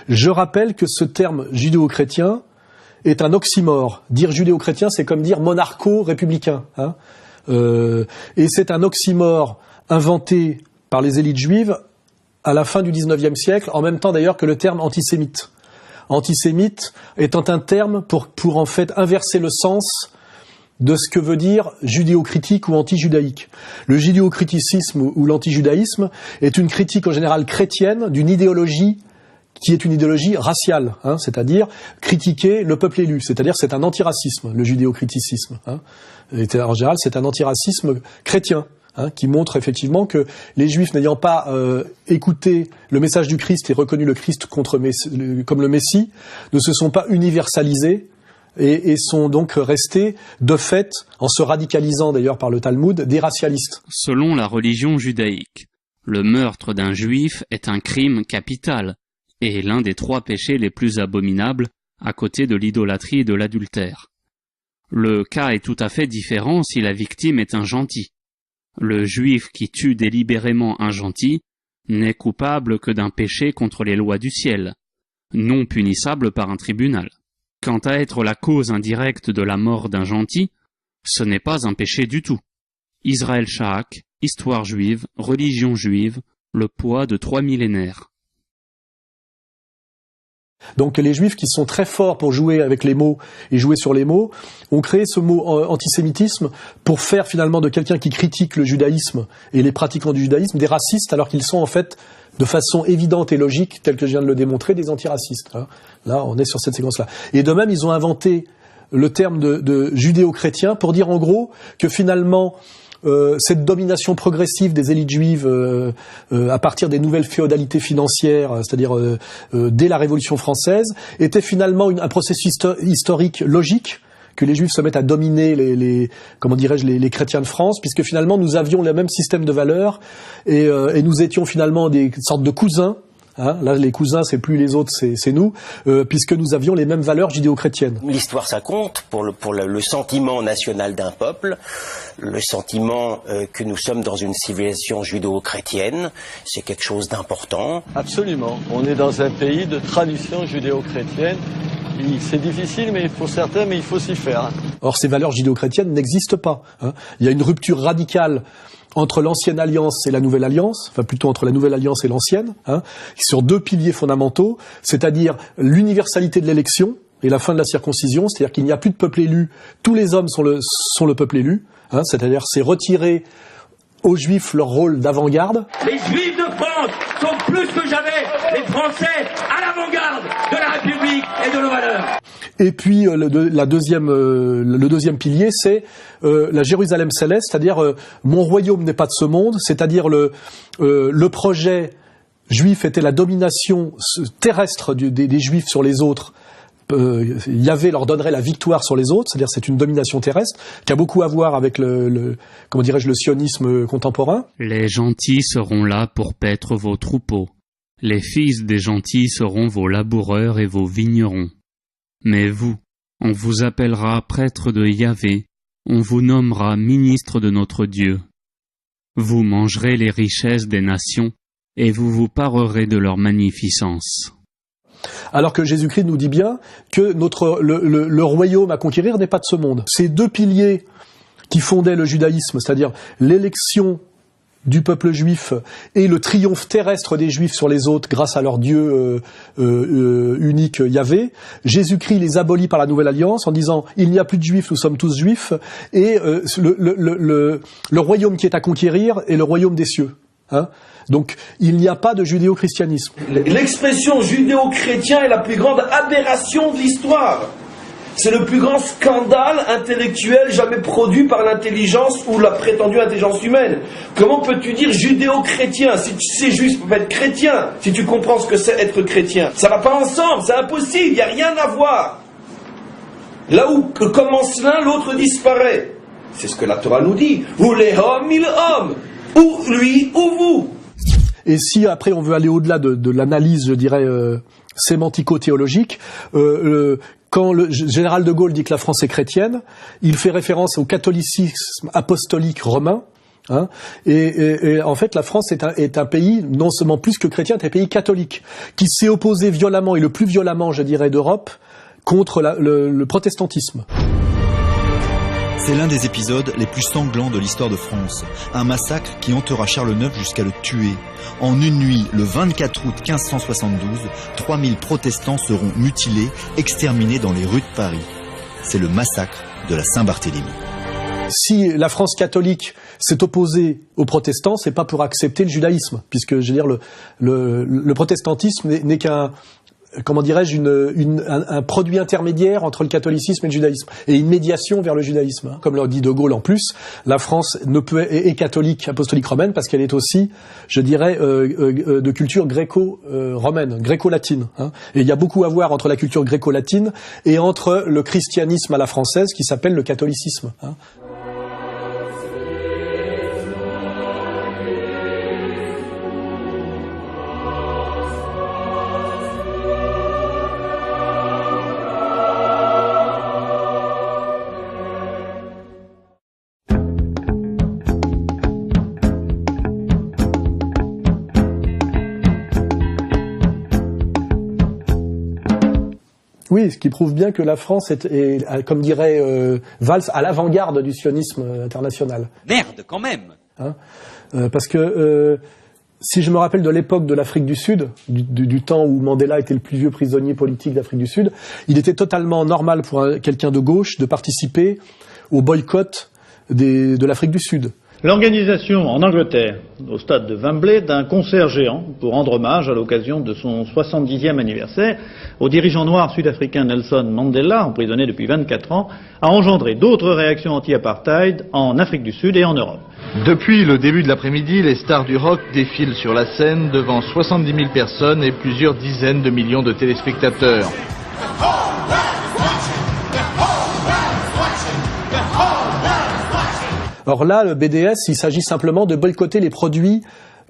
Je rappelle que ce terme judéo-chrétien est un oxymore. Dire judéo-chrétien, c'est comme dire monarcho-républicain. Hein. Et c'est un oxymore inventé par les élites juives à la fin du XIXe siècle, en même temps d'ailleurs que le terme antisémite. Antisémite étant un terme pour en fait inverser le sens de ce que veut dire judéo-critique ou anti-judaïque. Le judéo-criticisme ou l'anti-judaïsme est une critique en général chrétienne d'une idéologie qui est une idéologie raciale, hein, c'est-à-dire critiquer le peuple élu, c'est-à-dire c'est un antiracisme, le judéo-criticisme. Hein. Et en général, c'est un antiracisme chrétien, hein, qui montre effectivement que les Juifs n'ayant pas écouté le message du Christ et reconnu le Christ comme le Messie, ne se sont pas universalisés et sont donc restés, de fait, en se radicalisant d'ailleurs par le Talmud, des racialistes. Selon la religion judaïque, le meurtre d'un Juif est un crime capital et l'un des 3 péchés les plus abominables à côté de l'idolâtrie et de l'adultère. Le cas est tout à fait différent si la victime est un gentil. Le Juif qui tue délibérément un gentil n'est coupable que d'un péché contre les lois du ciel, non punissable par un tribunal. Quant à être la cause indirecte de la mort d'un gentil, ce n'est pas un péché du tout. Israël Shahak, Histoire juive, religion juive, le poids de 3 millénaires. Donc les Juifs qui sont très forts pour jouer avec les mots et jouer sur les mots ont créé ce mot antisémitisme pour faire finalement de quelqu'un qui critique le judaïsme et les pratiquants du judaïsme des racistes, alors qu'ils sont en fait de façon évidente et logique, tel que je viens de le démontrer, des antiracistes. Hein. Là, on est sur cette séquence-là. Et de même, ils ont inventé le terme de judéo-chrétien pour dire en gros que finalement cette domination progressive des élites juives à partir des nouvelles féodalités financières, c'est-à-dire dès la Révolution française, était finalement un processus historique logique, que les Juifs se mettent à dominer les chrétiens de France, puisque finalement nous avions le même système de valeurs et nous étions finalement des sortes de cousins. Hein, là, les cousins, c'est plus les autres, c'est nous, puisque nous avions les mêmes valeurs judéo-chrétiennes. L'histoire, ça compte pour le sentiment national d'un peuple, le sentiment que nous sommes dans une civilisation judéo-chrétienne, c'est quelque chose d'important. Absolument. On est dans un pays de tradition judéo-chrétienne. C'est difficile, mais pour certains, mais il faut s'y faire. Or, ces valeurs judéo-chrétiennes n'existent pas. Hein. Il y a une rupture radicale entre l'ancienne alliance et la nouvelle alliance, enfin plutôt entre la nouvelle alliance et l'ancienne, hein, sur 2 piliers fondamentaux, c'est-à-dire l'universalité de l'élection et la fin de la circoncision, c'est-à-dire qu'il n'y a plus de peuple élu, tous les hommes sont le peuple élu, hein, c'est-à-dire c'est retirer aux Juifs leur rôle d'avant-garde. Les Juifs de France sont plus que jamais les Français à l'avant-garde de la République et de nos valeurs. Et puis le deuxième pilier, c'est la Jérusalem céleste, c'est-à-dire mon royaume n'est pas de ce monde, c'est-à-dire le projet juif était la domination terrestre des Juifs sur les autres. Yahvé leur donnerait la victoire sur les autres, c'est-à-dire c'est une domination terrestre qui a beaucoup à voir avec le sionisme contemporain. Les gentils seront là pour paître vos troupeaux. Les fils des gentils seront vos laboureurs et vos vignerons. Mais vous, on vous appellera prêtre de Yahvé, on vous nommera ministre de notre Dieu. Vous mangerez les richesses des nations et vous vous parerez de leur magnificence. Alors que Jésus-Christ nous dit bien que le royaume à conquérir n'est pas de ce monde. Ces deux piliers qui fondaient le judaïsme, c'est-à-dire l'élection du peuple juif et le triomphe terrestre des Juifs sur les autres grâce à leur Dieu unique Yahvé, Jésus-Christ les abolit par la Nouvelle Alliance en disant « Il n'y a plus de Juifs, nous sommes tous Juifs » et le royaume qui est à conquérir est le royaume des cieux. Hein ? Donc, il n'y a pas de judéo-christianisme. L'expression judéo-chrétien est la plus grande aberration de l'histoire. C'est le plus grand scandale intellectuel jamais produit par l'intelligence ou la prétendue intelligence humaine. Comment peux-tu dire judéo-chrétien? Si tu sais juste, tu peux être chrétien, si tu comprends ce que c'est être chrétien. Ça va pas ensemble, c'est impossible, il n'y a rien à voir. Là où commence l'un, l'autre disparaît. C'est ce que la Torah nous dit. Ou les hommes, il homme. Ou lui, ou vous. Et si après on veut aller au-delà de l'analyse, je dirais, sémantico-théologique, quand le général de Gaulle dit que la France est chrétienne, il fait référence au catholicisme apostolique romain. Hein, et en fait, la France est un pays, non seulement plus que chrétien, c'est un pays catholique, qui s'est opposé violemment, et le plus violemment, je dirais, d'Europe, contre le protestantisme. C'est l'un des épisodes les plus sanglants de l'histoire de France. Un massacre qui hantera Charles IX jusqu'à le tuer. En une nuit, le 24 août 1572, 3000 protestants seront mutilés, exterminés dans les rues de Paris. C'est le massacre de la Saint-Barthélemy. Si la France catholique s'est opposée aux protestants, c'est pas pour accepter le judaïsme, puisque je veux dire le protestantisme n'est qu'un, comment dirais-je, un produit intermédiaire entre le catholicisme et le judaïsme, et une médiation vers le judaïsme. Comme le dit De Gaulle en plus, la France est catholique, apostolique romaine, parce qu'elle est aussi, je dirais, de culture gréco-romaine, gréco-latine. Hein. Et il y a beaucoup à voir entre la culture gréco-latine et entre le christianisme à la française, qui s'appelle le catholicisme. Hein. Oui, ce qui prouve bien que la France est comme dirait Valls, à l'avant-garde du sionisme international. Merde, quand même. Hein, parce que si je me rappelle de l'époque de l'Afrique du Sud, du temps où Mandela était le plus vieux prisonnier politique d'Afrique du Sud, il était totalement normal pour quelqu'un de gauche de participer au boycott de l'Afrique du Sud. L'organisation en Angleterre, au stade de Wembley, d'un concert géant pour rendre hommage à l'occasion de son 70e anniversaire au dirigeant noir sud-africain Nelson Mandela, emprisonné depuis 24 ans, a engendré d'autres réactions anti-apartheid en Afrique du Sud et en Europe. Depuis le début de l'après-midi, les stars du rock défilent sur la scène devant 70 000 personnes et plusieurs dizaines de millions de téléspectateurs. Or là, le BDS, il s'agit simplement de boycotter les produits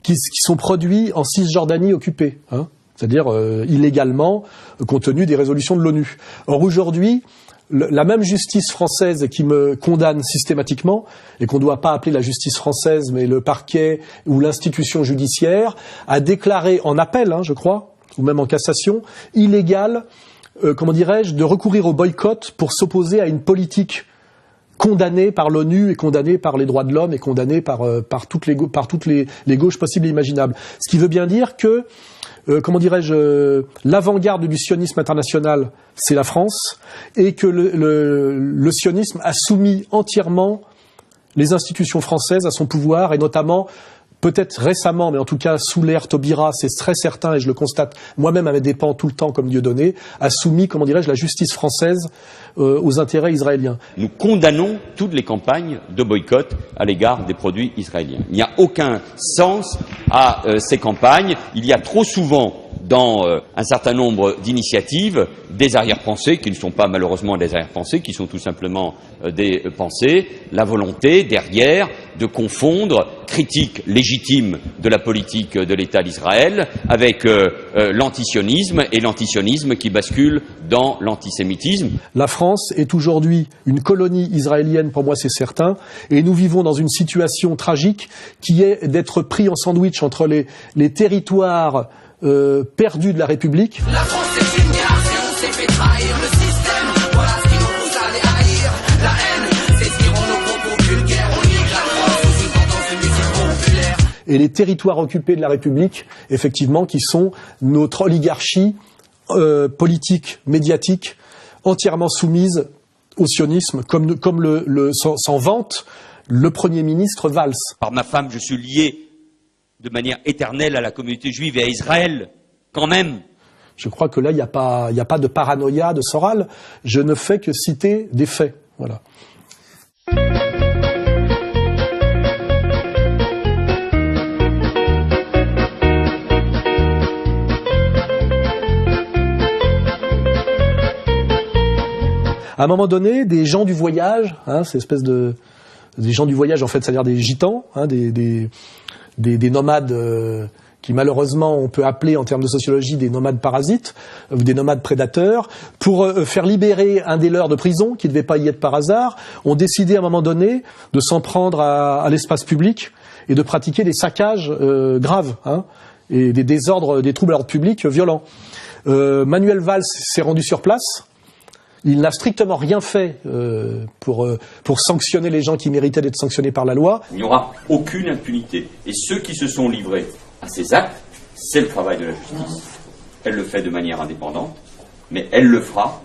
qui sont produits en Cisjordanie occupée, hein, c'est-à-dire illégalement, compte tenu des résolutions de l'ONU. Or aujourd'hui, la même justice française qui me condamne systématiquement, et qu'on ne doit pas appeler la justice française, mais le parquet ou l'institution judiciaire, a déclaré en appel, hein, je crois, ou même en cassation, illégal, comment dirais-je, de recourir au boycott pour s'opposer à une politique condamné par l'ONU et condamné par les droits de l'homme et condamné par toutes les gauches possibles et imaginables. Ce qui veut bien dire que, comment dirais-je, l'avant-garde du sionisme international, c'est la France, et que le sionisme a soumis entièrement les institutions françaises à son pouvoir, et notamment, peut-être récemment, mais en tout cas sous l'ère Taubira, c'est très certain, et je le constate moi-même à mes dépens tout le temps comme Dieudonné, a soumis, comment dirais-je, la justice française aux intérêts israéliens. Nous condamnons toutes les campagnes de boycott à l'égard des produits israéliens. Il n'y a aucun sens à ces campagnes. Il y a trop souvent dans un certain nombre d'initiatives des arrière-pensées qui ne sont pas malheureusement des arrière-pensées, qui sont tout simplement des pensées, la volonté derrière de confondre critique légitime de la politique de l'État d'Israël avec l'antisionisme, et l'antisionisme qui bascule dans l'antisémitisme. La France est aujourd'hui une colonie israélienne, pour moi c'est certain, et nous vivons dans une situation tragique qui est d'être pris en sandwich entre les territoires perdus de la République. La France est une gare, et on s'est fait trahir le système. Voilà ce qui nous pousse à les haïr. La haine, c'est ce qui rend nos propos vulgaires. On nique la France sous une tendance de musique populaire. Et les territoires occupés de la République, effectivement, qui sont notre oligarchie politique, médiatique, entièrement soumise au sionisme, comme s'en vante le Premier ministre Valls. Par ma femme, je suis lié de manière éternelle à la communauté juive et à Israël, quand même. Je crois que là, il n'y a pas de paranoïa de Soral. Je ne fais que citer des faits. Voilà. À un moment donné, des gens du voyage, ces espèces des gens du voyage, en fait, c'est-à-dire des gitans, des nomades qui malheureusement on peut appeler en termes de sociologie des nomades parasites, des nomades prédateurs, pour faire libérer un des leurs de prison, qui ne devait pas y être par hasard, ont décidé à un moment donné de s'en prendre à l'espace public et de pratiquer des saccages graves, et des désordres, des troubles à l'ordre public violents. Manuel Valls s'est rendu sur place. Il n'a strictement rien fait pour sanctionner les gens qui méritaient d'être sanctionnés par la loi. Il n'y aura aucune impunité. Et ceux qui se sont livrés à ces actes, c'est le travail de la justice. Elle le fait de manière indépendante, mais elle le fera.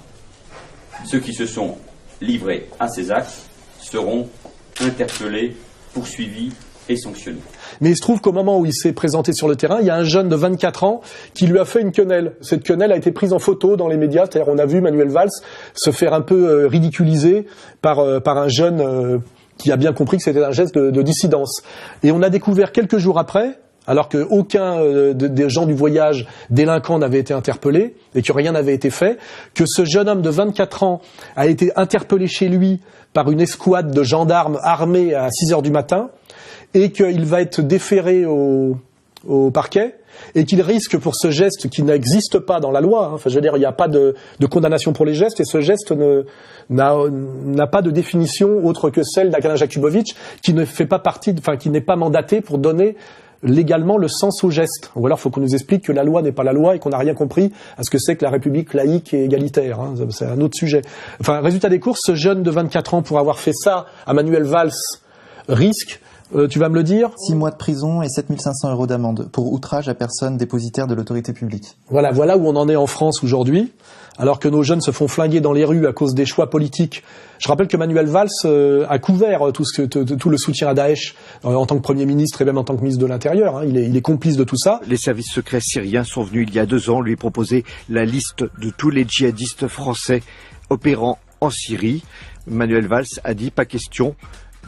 Ceux qui se sont livrés à ces actes seront interpellés, poursuivis et sanctionnés. Mais il se trouve qu'au moment où il s'est présenté sur le terrain, il y a un jeune de 24 ans qui lui a fait une quenelle. Cette quenelle a été prise en photo dans les médias, c'est-à-dire on a vu Manuel Valls se faire un peu ridiculiser par un jeune qui a bien compris que c'était un geste de dissidence. Et on a découvert quelques jours après, alors qu'aucun des gens du voyage délinquant n'avait été interpellé et que rien n'avait été fait, que ce jeune homme de 24 ans a été interpellé chez lui par une escouade de gendarmes armés à 6 heures du matin, et qu'il va être déféré au parquet, et qu'il risque pour ce geste qui n'existe pas dans la loi, enfin je veux dire il n'y a pas de condamnation pour les gestes, et ce geste n'a pas de définition autre que celle d'Akana Jakubovic, qui ne fait pas partie, enfin qui n'est pas mandaté pour donner légalement le sens au geste. Ou alors il faut qu'on nous explique que la loi n'est pas la loi et qu'on n'a rien compris à ce que c'est que la République laïque et égalitaire. C'est un autre sujet. Enfin, résultat des courses, ce jeune de 24 ans pour avoir fait ça à Manuel Valls risque, tu vas me le dire, 6 mois de prison et 7 500 € d'amende pour outrage à personne dépositaire de l'autorité publique. Voilà où on en est en France aujourd'hui, alors que nos jeunes se font flinguer dans les rues à cause des choix politiques. Je rappelle que Manuel Valls a couvert tout le soutien à Daesh en tant que Premier ministre et même en tant que ministre de l'Intérieur. Il est complice de tout ça. Les services secrets syriens sont venus il y a 2 ans lui proposer la liste de tous les djihadistes français opérant en Syrie. Manuel Valls a dit pas question.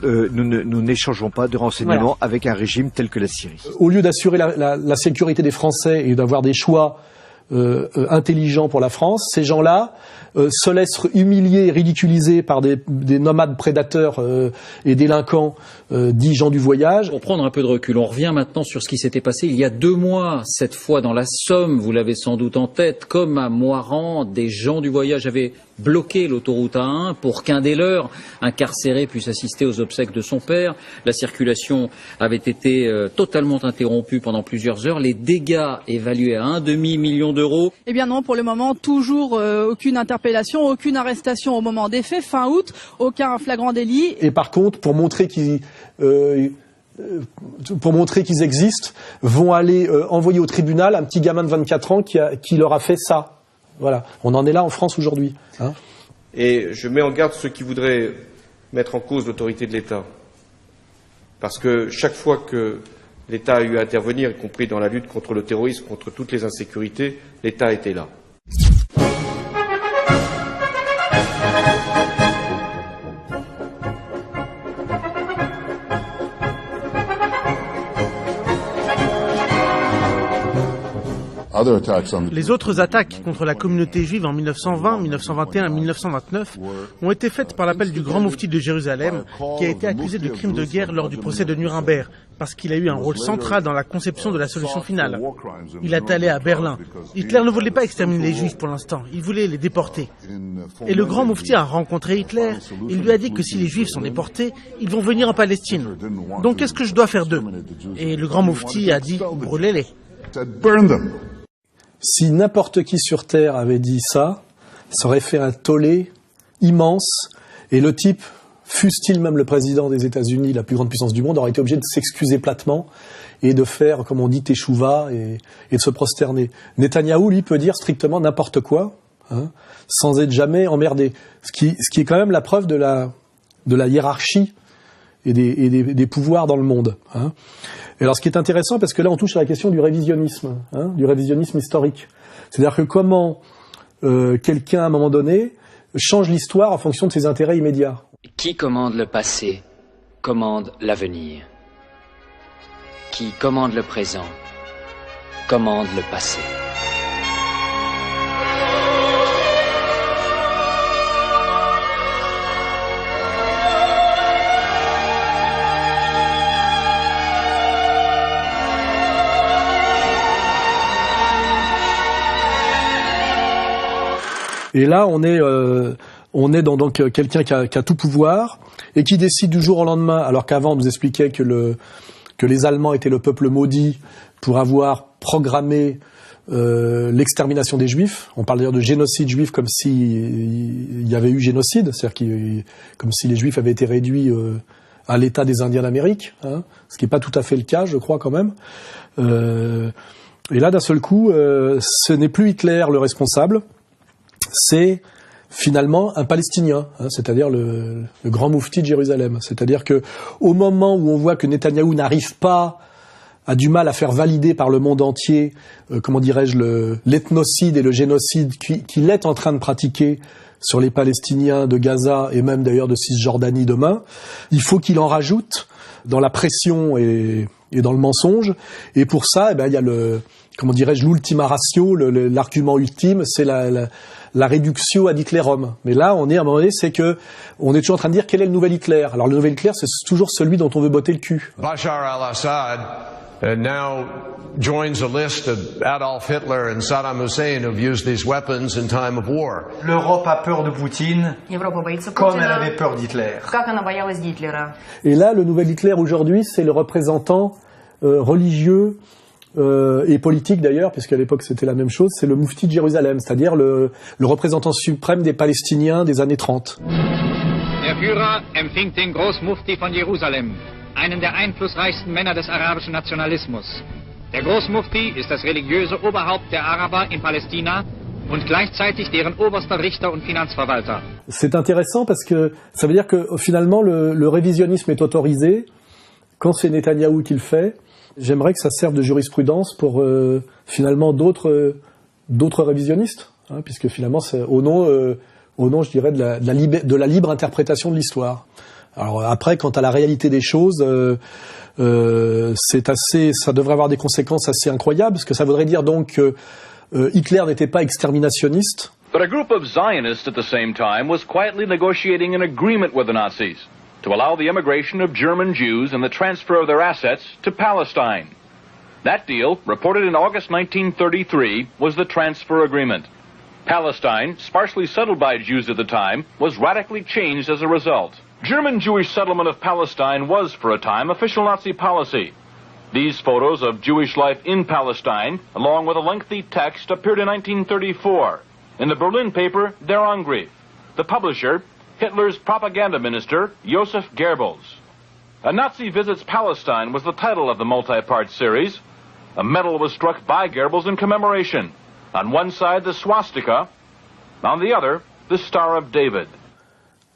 Nous n'échangeons pas de renseignements avec un régime tel que la Syrie. Au lieu d'assurer la sécurité des Français et d'avoir des choix intelligents pour la France, ces gens-là se laissent humilier et ridiculiser par des nomades prédateurs et délinquants dits gens du voyage. Pour prendre un peu de recul, on revient maintenant sur ce qui s'était passé il y a 2 mois, cette fois dans la Somme, vous l'avez sans doute en tête, comme à Moirans, des gens du voyage avaient bloqué l'autoroute A1 pour qu'un des leurs, incarcéré, puisse assister aux obsèques de son père. La circulation avait été totalement interrompue pendant plusieurs heures. Les dégâts évalués à 1,5 million d'euros. Eh bien non, pour le moment, toujours aucune interpellation, aucune arrestation au moment des faits. Fin août, aucun flagrant délit. Et par contre, pour montrer qu'ils existent, vont aller envoyer au tribunal un petit gamin de 24 ans qui leur a fait ça. Voilà, on en est là en France aujourd'hui. Et je mets en garde ceux qui voudraient mettre en cause l'autorité de l'État. Parce que chaque fois que l'État a eu à intervenir, y compris dans la lutte contre le terrorisme, contre toutes les insécurités, l'État était là. Les autres attaques contre la communauté juive en 1920, 1921 et 1929 ont été faites par l'appel du grand moufti de Jérusalem, qui a été accusé de crimes de guerre lors du procès de Nuremberg, parce qu'il a eu un rôle central dans la conception de la solution finale. Il est allé à Berlin. Hitler ne voulait pas exterminer les juifs pour l'instant, il voulait les déporter. Et le grand moufti a rencontré Hitler, il lui a dit que si les juifs sont déportés, ils vont venir en Palestine. Donc qu'est-ce que je dois faire d'eux? Et le grand moufti a dit, brûlez-les. Si n'importe qui sur Terre avait dit ça, ça aurait fait un tollé immense, et le type, fût-il même le président des États-Unis, la plus grande puissance du monde, aurait été obligé de s'excuser platement et de faire, comme on dit, teshuva et de se prosterner. Netanyahou, lui, peut dire strictement n'importe quoi, hein, sans être jamais emmerdé. Ce qui est quand même la preuve de la hiérarchie et des pouvoirs dans le monde. Hein. Et alors, ce qui est intéressant, parce que là, on touche à la question du révisionnisme, hein, du révisionnisme historique. C'est-à-dire que comment quelqu'un, à un moment donné, change l'histoire en fonction de ses intérêts immédiats. Qui commande le passé, commande l'avenir. Qui commande le présent, commande le passé. Et là, on est dans donc quelqu'un qui a tout pouvoir et qui décide du jour au lendemain, alors qu'avant on nous expliquait que les Allemands étaient le peuple maudit pour avoir programmé l'extermination des Juifs. On parle d'ailleurs de génocide juif comme s'il y avait eu génocide, c'est-à-dire comme si les Juifs avaient été réduits à l'état des Indiens d'Amérique, hein, ce qui n'est pas tout à fait le cas, je crois quand même. Et là, d'un seul coup, ce n'est plus Hitler le responsable. C'est finalement un Palestinien, hein, c'est-à-dire le grand moufti de Jérusalem. C'est-à-dire que au moment où on voit que Netanyahou n'arrive pas, a du mal à faire valider par le monde entier, comment dirais-je, l'ethnocide et le génocide qu'il est en train de pratiquer sur les Palestiniens de Gaza et même d'ailleurs de Cisjordanie demain, il faut qu'il en rajoute dans la pression et dans le mensonge. Et pour ça, il y a l'ultima ratio, l'argument ultime, c'est la réduction ad Hitlerum. Mais là, on est à un moment donné, c'est que on est toujours en train de dire quel est le nouvel Hitler. Alors le nouvel Hitler, c'est toujours celui dont on veut botter le cul. Bashar al-Assad now joins a list of Adolf Hitler and Saddam Hussein who've used these weapons in time of war. L'Europe a peur de Poutine, comme elle avait peur d'Hitler. Et là, le nouvel Hitler aujourd'hui, c'est le représentant religieux et politique d'ailleurs, puisqu'à l'époque c'était la même chose, c'est le moufti de Jérusalem, c'est-à-dire le représentant suprême des Palestiniens des années 30. Der Führer empfing den Großmufti von Jerusalem, einen der einflussreichsten Männer des arabischen Nationalismus. Der Großmufti ist das religiöse Oberhaupt der Araber in Palästina und gleichzeitig deren oberster Richter und Finanzverwalter. C'est intéressant parce que ça veut dire que finalement le révisionnisme est autorisé quand c'est Netanyahou qui le fait. J'aimerais que ça serve de jurisprudence pour finalement d'autres révisionnistes, hein, puisque finalement c'est au nom, je dirais, de la libre interprétation de l'histoire. Alors après, quant à la réalité des choses, ça devrait avoir des conséquences assez incroyables, parce que ça voudrait dire donc que Hitler n'était pas exterminationniste. But a group of Zionists at the same time was quietly negotiating an agreement with the Nazis to allow the immigration of German Jews and the transfer of their assets to Palestine. That deal, reported in August 1933, was the transfer agreement. Palestine, sparsely settled by Jews at the time, was radically changed as a result. German Jewish settlement of Palestine was, for a time, official Nazi policy. These photos of Jewish life in Palestine, along with a lengthy text, appeared in 1934 in the Berlin paper Der Angriff. The publisher, Hitler's propaganda minister, Josef Goebbels. A Nazi Visits Palestine was the title of the multi-part series. A medal was struck by Goebbels in commemoration. On one side, the swastika. On the other, the Star of David.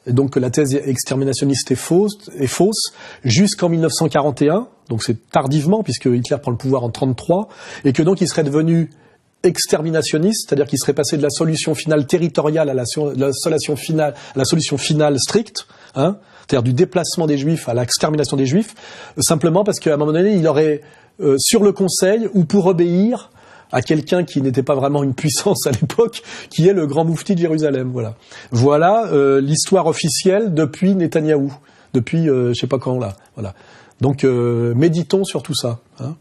et donc que la thèse exterminationniste est fausse jusqu'en 1941, donc c'est tardivement puisque Hitler prend le pouvoir en 1933, et que donc il serait devenu exterminationniste, c'est-à-dire qu'il serait passé de la solution finale territoriale à la solution finale stricte, hein, c'est-à-dire du déplacement des Juifs à l'extermination des Juifs, simplement parce qu'à un moment donné, il aurait, sur le Conseil, ou pour obéir à quelqu'un qui n'était pas vraiment une puissance à l'époque, qui est le grand moufti de Jérusalem. Voilà l'histoire officielle depuis Netanyahou, depuis je sais pas quand là. Voilà. Donc méditons sur tout ça. Hein.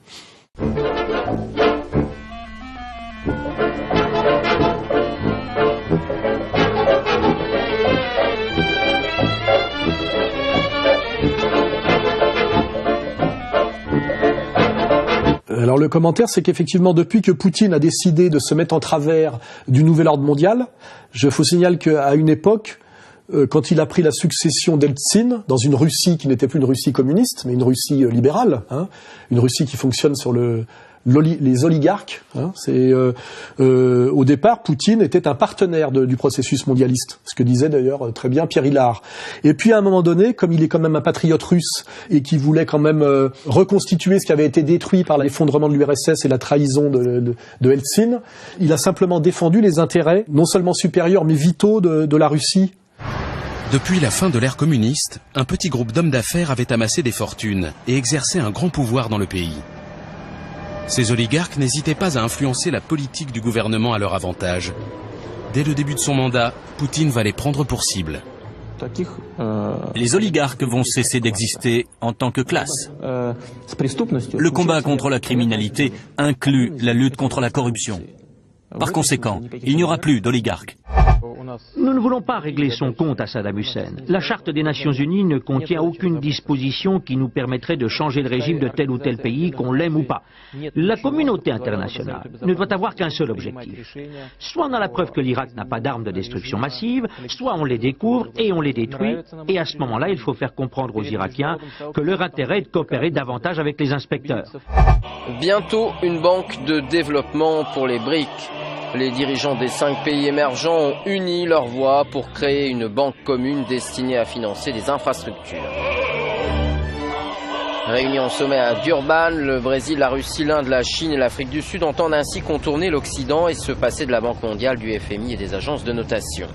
Alors le commentaire, c'est qu'effectivement, depuis que Poutine a décidé de se mettre en travers du nouvel ordre mondial, je vous signale qu'à une époque, quand il a pris la succession d'Eltsine, dans une Russie qui n'était plus une Russie communiste, mais une Russie libérale, hein, une Russie qui fonctionne sur les oligarques. Hein, au départ, Poutine était un partenaire du processus mondialiste, ce que disait d'ailleurs très bien Pierre Hillard. Et puis à un moment donné, comme il est quand même un patriote russe et qui voulait quand même reconstituer ce qui avait été détruit par l'effondrement de l'URSS et la trahison de Eltsine, il a simplement défendu les intérêts non seulement supérieurs mais vitaux de la Russie. Depuis la fin de l'ère communiste, un petit groupe d'hommes d'affaires avait amassé des fortunes et exercé un grand pouvoir dans le pays. Ces oligarques n'hésitaient pas à influencer la politique du gouvernement à leur avantage. Dès le début de son mandat, Poutine va les prendre pour cible. Les oligarques vont cesser d'exister en tant que classe. Le combat contre la criminalité inclut la lutte contre la corruption. Par conséquent, il n'y aura plus d'oligarques. Nous ne voulons pas régler son compte à Saddam Hussein. La Charte des Nations Unies ne contient aucune disposition qui nous permettrait de changer le régime de tel ou tel pays, qu'on l'aime ou pas. La communauté internationale ne doit avoir qu'un seul objectif. Soit on a la preuve que l'Irak n'a pas d'armes de destruction massive, soit on les découvre et on les détruit. Et à ce moment-là, il faut faire comprendre aux Irakiens que leur intérêt est de coopérer davantage avec les inspecteurs. Bientôt, une banque de développement pour les BRICS. Les dirigeants des 5 pays émergents ont uni leurs voix pour créer une banque commune destinée à financer des infrastructures. Réunion au sommet à Durban, le Brésil, la Russie, l'Inde, la Chine et l'Afrique du Sud entendent ainsi contourner l'Occident et se passer de la Banque mondiale, du FMI et des agences de notation.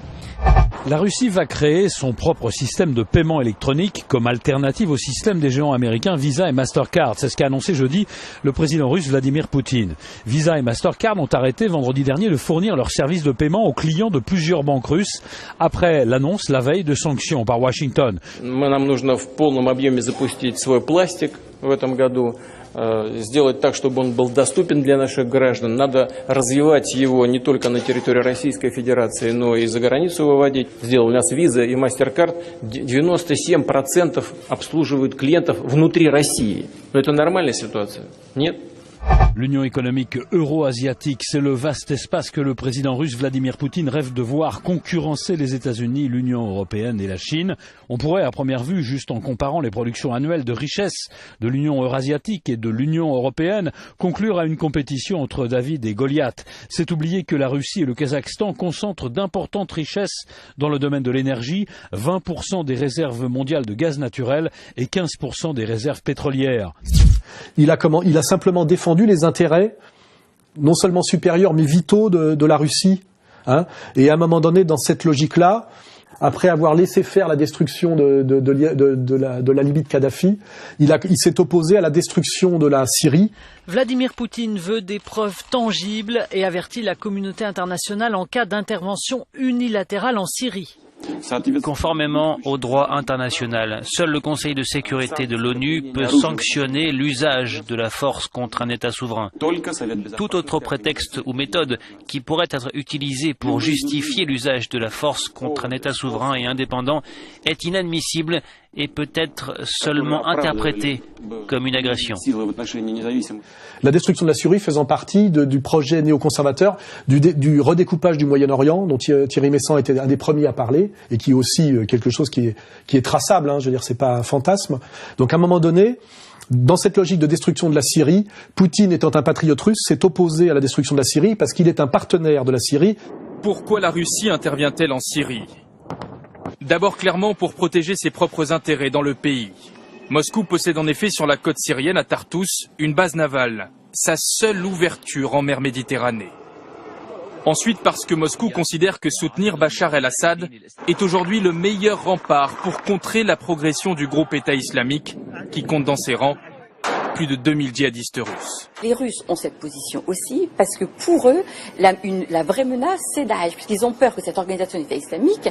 La Russie va créer son propre système de paiement électronique comme alternative au système des géants américains Visa et Mastercard. C'est ce qu'a annoncé jeudi le président russe Vladimir Poutine. Visa et Mastercard ont arrêté vendredi dernier de fournir leurs services de paiement aux clients de plusieurs banques russes après l'annonce la veille de sanctions par Washington. Нам нужно в полном объеме запустить свой пластик в этом году. Сделать так, чтобы он был доступен для наших граждан. Надо развивать его не только на территории Российской Федерации, но и за границу выводить. У нас Visa и Mastercard 97% обслуживают клиентов внутри России. Но это нормальная ситуация? Нет? L'Union économique euro-asiatique, c'est le vaste espace que le président russe Vladimir Poutine rêve de voir concurrencer les États-Unis, l'Union européenne et la Chine. On pourrait, à première vue, juste en comparant les productions annuelles de richesse de l'Union eurasiatique et de l'Union européenne, conclure à une compétition entre David et Goliath. C'est oublier que la Russie et le Kazakhstan concentrent d'importantes richesses dans le domaine de l'énergie, 20% des réserves mondiales de gaz naturel et 15% des réserves pétrolières. Il a simplement défendu les intérêts non seulement supérieurs mais vitaux de la Russie. Hein, et à un moment donné, dans cette logique-là, après avoir laissé faire la destruction de la Libye de Kadhafi, il s'est opposé à la destruction de la Syrie. Vladimir Poutine veut des preuves tangibles et avertit la communauté internationale en cas d'intervention unilatérale en Syrie. Conformément au droit international, seul le Conseil de sécurité de l'ONU peut sanctionner l'usage de la force contre un État souverain. Tout autre prétexte ou méthode qui pourrait être utilisé pour justifier l'usage de la force contre un État souverain et indépendant est inadmissible et peut être seulement interprété comme une agression. La destruction de la Syrie faisant partie du projet néoconservateur du redécoupage du Moyen-Orient, dont Thierry Messant était un des premiers à parler, et qui est aussi quelque chose qui est traçable, hein, je veux dire, c'est pas un fantasme. Donc à un moment donné, dans cette logique de destruction de la Syrie, Poutine étant un patriote russe, s'est opposé à la destruction de la Syrie parce qu'il est un partenaire de la Syrie. Pourquoi la Russie intervient-elle en Syrie ? D'abord clairement pour protéger ses propres intérêts dans le pays. Moscou possède en effet sur la côte syrienne à Tartous une base navale, sa seule ouverture en mer Méditerranée. Ensuite parce que Moscou considère que soutenir Bachar el-Assad est aujourd'hui le meilleur rempart pour contrer la progression du groupe État islamique qui compte dans ses rangs plus de 2000 djihadistes russes. Les Russes ont cette position aussi parce que pour eux, la vraie menace, c'est Daesh, puisqu'ils ont peur que cette organisation d'État islamique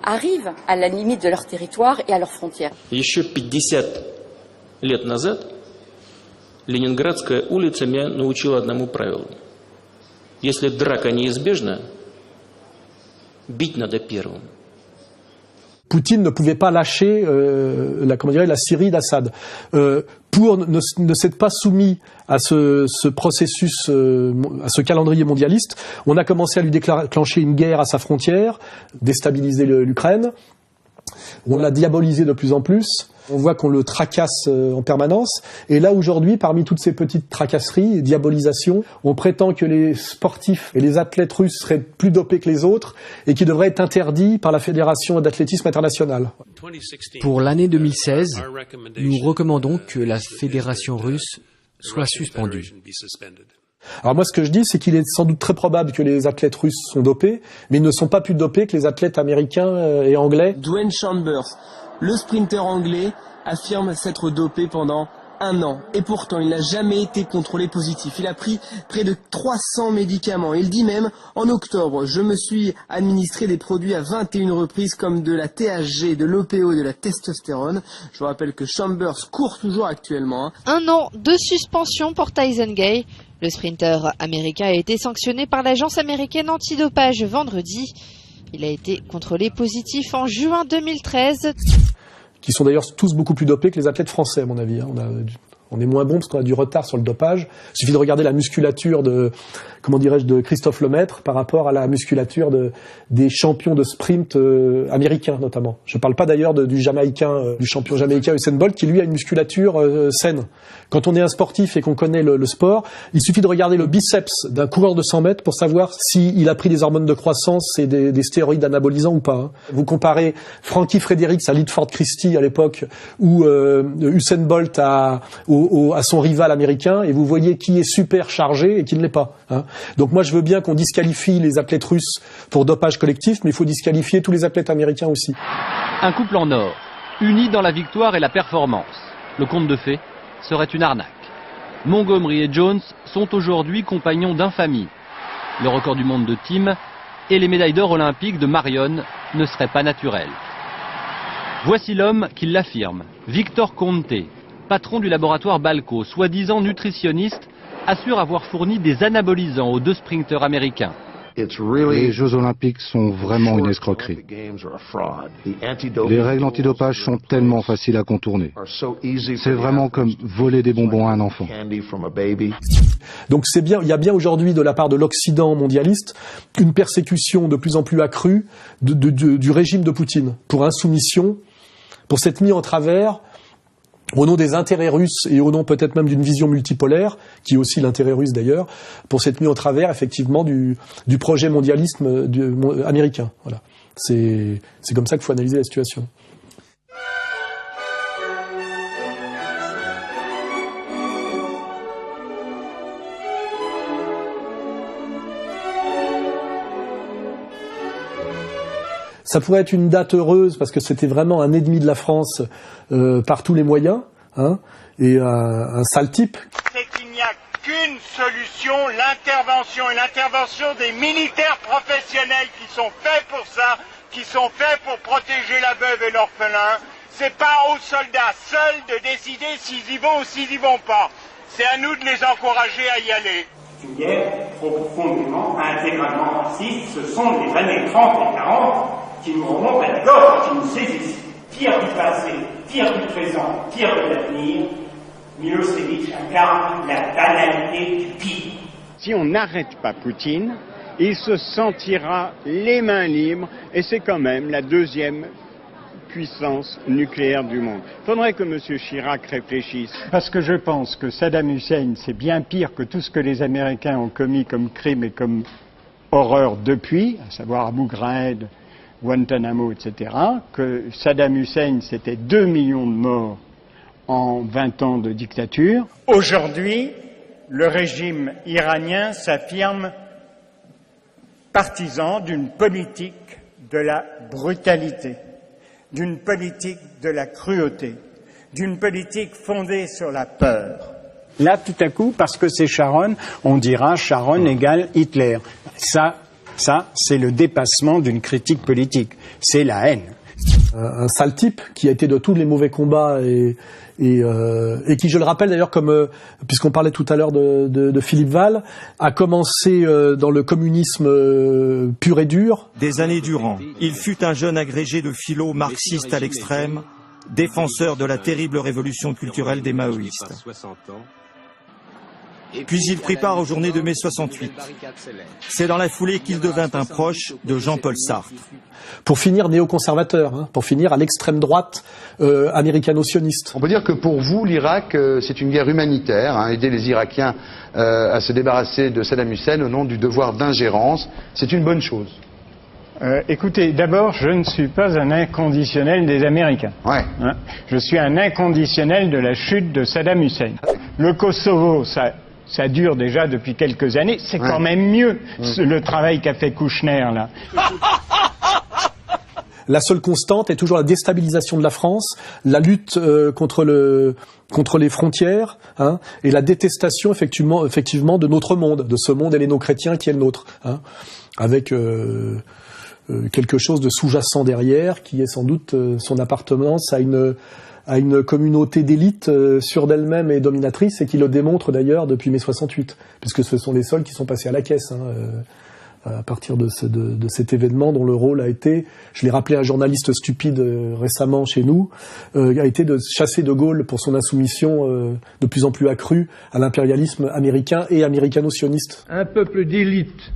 arrive à la limite de leur territoire et à leurs frontières. Еще 50 лет назад Ленинградская улица меня научила одному правилу. Если драка неизбежна, бить надо первым. Poutine ne pouvait pas lâcher la Syrie d'Assad. Pour ne s'être pas soumis à ce processus, à ce calendrier mondialiste, on a commencé à lui déclencher une guerre à sa frontière, déstabiliser l'Ukraine. On l'a diabolisé de plus en plus. On voit qu'on le tracasse en permanence. Et là, aujourd'hui, parmi toutes ces petites tracasseries et diabolisations, on prétend que les sportifs et les athlètes russes seraient plus dopés que les autres et qu'ils devraient être interdits par la Fédération d'athlétisme internationale. Pour l'année 2016, nous recommandons que la Fédération russe soit suspendue. Alors moi, ce que je dis, c'est qu'il est sans doute très probable que les athlètes russes sont dopés, mais ils ne sont pas plus dopés que les athlètes américains et anglais. Dwayne Chambers, le sprinter anglais, affirme s'être dopé pendant 1 an. Et pourtant, il n'a jamais été contrôlé positif. Il a pris près de 300 médicaments. Il dit même, en octobre, je me suis administré des produits à 21 reprises comme de la THG, de l'OPO et de la testostérone. Je vous rappelle que Chambers court toujours actuellement. 1 an de suspension pour Tyson Gay. Le sprinter américain a été sanctionné par l'agence américaine antidopage vendredi. Il a été contrôlé positif en juin 2013. Qui sont d'ailleurs tous beaucoup plus dopés que les athlètes français, à mon avis. On est moins bon parce qu'on a du retard sur le dopage. Il suffit de regarder la musculature de Christophe Lemaître par rapport à la musculature des champions de sprint américains, notamment. Je ne parle pas d'ailleurs du champion jamaïcain Usain Bolt, qui lui a une musculature saine. Quand on est un sportif et qu'on connaît le sport, il suffit de regarder le biceps d'un coureur de 100 mètres pour savoir s'il a pris des hormones de croissance et des stéroïdes anabolisants ou pas. Vous comparez Frankie Fredericks à Lidford Christie à l'époque, ou Usain Bolt à son rival américain, et vous voyez qui est super chargé et qui ne l'est pas. Donc moi je veux bien qu'on disqualifie les athlètes russes pour dopage collectif, mais il faut disqualifier tous les athlètes américains aussi. Un couple en or, uni dans la victoire et la performance. Le conte de fées serait une arnaque. Montgomery et Jones sont aujourd'hui compagnons d'infamie. Le record du monde de team et les médailles d'or olympiques de Marion ne seraient pas naturelles. Voici l'homme qui l'affirme, Victor Conte, patron du laboratoire Balco, soi-disant nutritionniste, assure avoir fourni des anabolisants aux 2 sprinteurs américains. Les Jeux Olympiques sont vraiment une escroquerie. Les règles antidopage sont tellement faciles à contourner. C'est vraiment comme voler des bonbons à un enfant. Donc c'est bien, il y a bien aujourd'hui de la part de l'Occident mondialiste une persécution de plus en plus accrue du régime de Poutine pour insoumission, pour s'être mis en travers au nom des intérêts russes et au nom peut-être même d'une vision multipolaire, qui est aussi l'intérêt russe d'ailleurs, pour s'être mis en travers effectivement du projet mondialisme américain. Voilà. C'est comme ça qu'il faut analyser la situation. Ça pourrait être une date heureuse parce que c'était vraiment un ennemi de la France par tous les moyens, et un sale type. C'est qu'il n'y a qu'une solution, l'intervention, et l'intervention des militaires professionnels qui sont faits pour ça, qui sont faits pour protéger la veuve et l'orphelin. C'est pas aux soldats seuls de décider s'ils y vont ou s'ils y vont pas. C'est à nous de les encourager à y aller. Une guerre profondément, intégralement raciste, ce sont les années 30 et 40 qui nous remontent à la gorge, qui nous saisissent. Pire du passé, pire du présent, pire de l'avenir, Milosevic incarne la banalité du pire. Si on n'arrête pas Poutine, il se sentira les mains libres, et c'est quand même la 2e puissance nucléaire du monde. Il faudrait que M. Chirac réfléchisse. Parce que je pense que Saddam Hussein, c'est bien pire que tout ce que les Américains ont commis comme crime et comme horreur depuis, à savoir Abu Ghraib, Guantanamo, etc., que Saddam Hussein, c'était 2 millions de morts en 20 ans de dictature. Aujourd'hui, le régime iranien s'affirme partisan d'une politique de la brutalité, d'une politique de la cruauté, d'une politique fondée sur la peur. Là, tout à coup, parce que c'est Sharon, on dira Sharon égale Hitler. Ça, c'est le dépassement d'une critique politique. C'est la haine. Un sale type qui a été de tous les mauvais combats et qui, je le rappelle d'ailleurs, comme puisqu'on parlait tout à l'heure de Philippe Val, a commencé dans le communisme pur et dur. Des années durant, il fut un jeune agrégé de philo marxiste à l'extrême, défenseur de la terrible révolution culturelle des maoïstes. Puis il prit part aux journées de mai 68. C'est dans la foulée qu'il devint un proche de Jean-Paul Sartre. Pour finir néoconservateur, pour finir à l'extrême droite américano-sioniste. On peut dire que pour vous, l'Irak, c'est une guerre humanitaire, aider les Irakiens à se débarrasser de Saddam Hussein au nom du devoir d'ingérence, c'est une bonne chose. Écoutez, d'abord, je ne suis pas un inconditionnel des Américains. Ouais. Je suis un inconditionnel de la chute de Saddam Hussein. Le Kosovo, ça dure déjà depuis quelques années. C'est quand même mieux le travail qu'a fait Kouchner, là. La seule constante est toujours la déstabilisation de la France, la lutte contre les frontières, et la détestation effectivement de notre monde, de ce monde helléno-chrétien qui est le nôtre, avec quelque chose de sous-jacent derrière, qui est sans doute son appartenance à une communauté d'élite sûre d'elle-même et dominatrice, et qui le démontre d'ailleurs depuis mai 68, puisque ce sont les seuls qui sont passés à la caisse, à partir de cet événement dont le rôle a été, je l'ai rappelé à un journaliste stupide récemment chez nous, a été de chasser De Gaulle pour son insoumission de plus en plus accrue à l'impérialisme américain et américano-sioniste. Un peuple d'élite,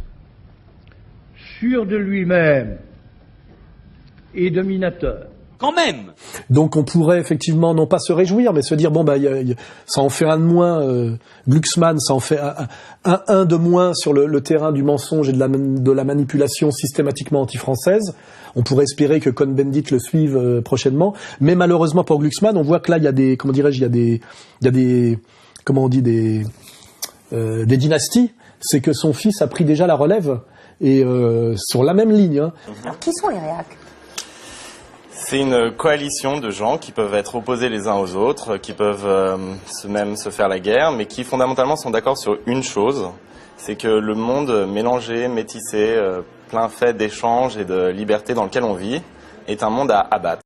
sûr de lui-même et dominateur. Quand même. Donc on pourrait effectivement non pas se réjouir, mais se dire bon ça en fait un de moins. Glucksmann, ça en fait un de moins sur le terrain du mensonge et de la manipulation systématiquement anti-française. On pourrait espérer que Cohn-Bendit le suive prochainement, mais malheureusement pour Glucksmann, on voit que là il y a des des dynasties. C'est que son fils a pris déjà la relève et sur la même ligne. Alors qui sont les réacs ? C'est une coalition de gens qui peuvent être opposés les uns aux autres, qui peuvent même se faire la guerre, mais qui fondamentalement sont d'accord sur une chose, c'est que le monde mélangé, métissé, plein fait d'échanges et de liberté dans lequel on vit, est un monde à abattre.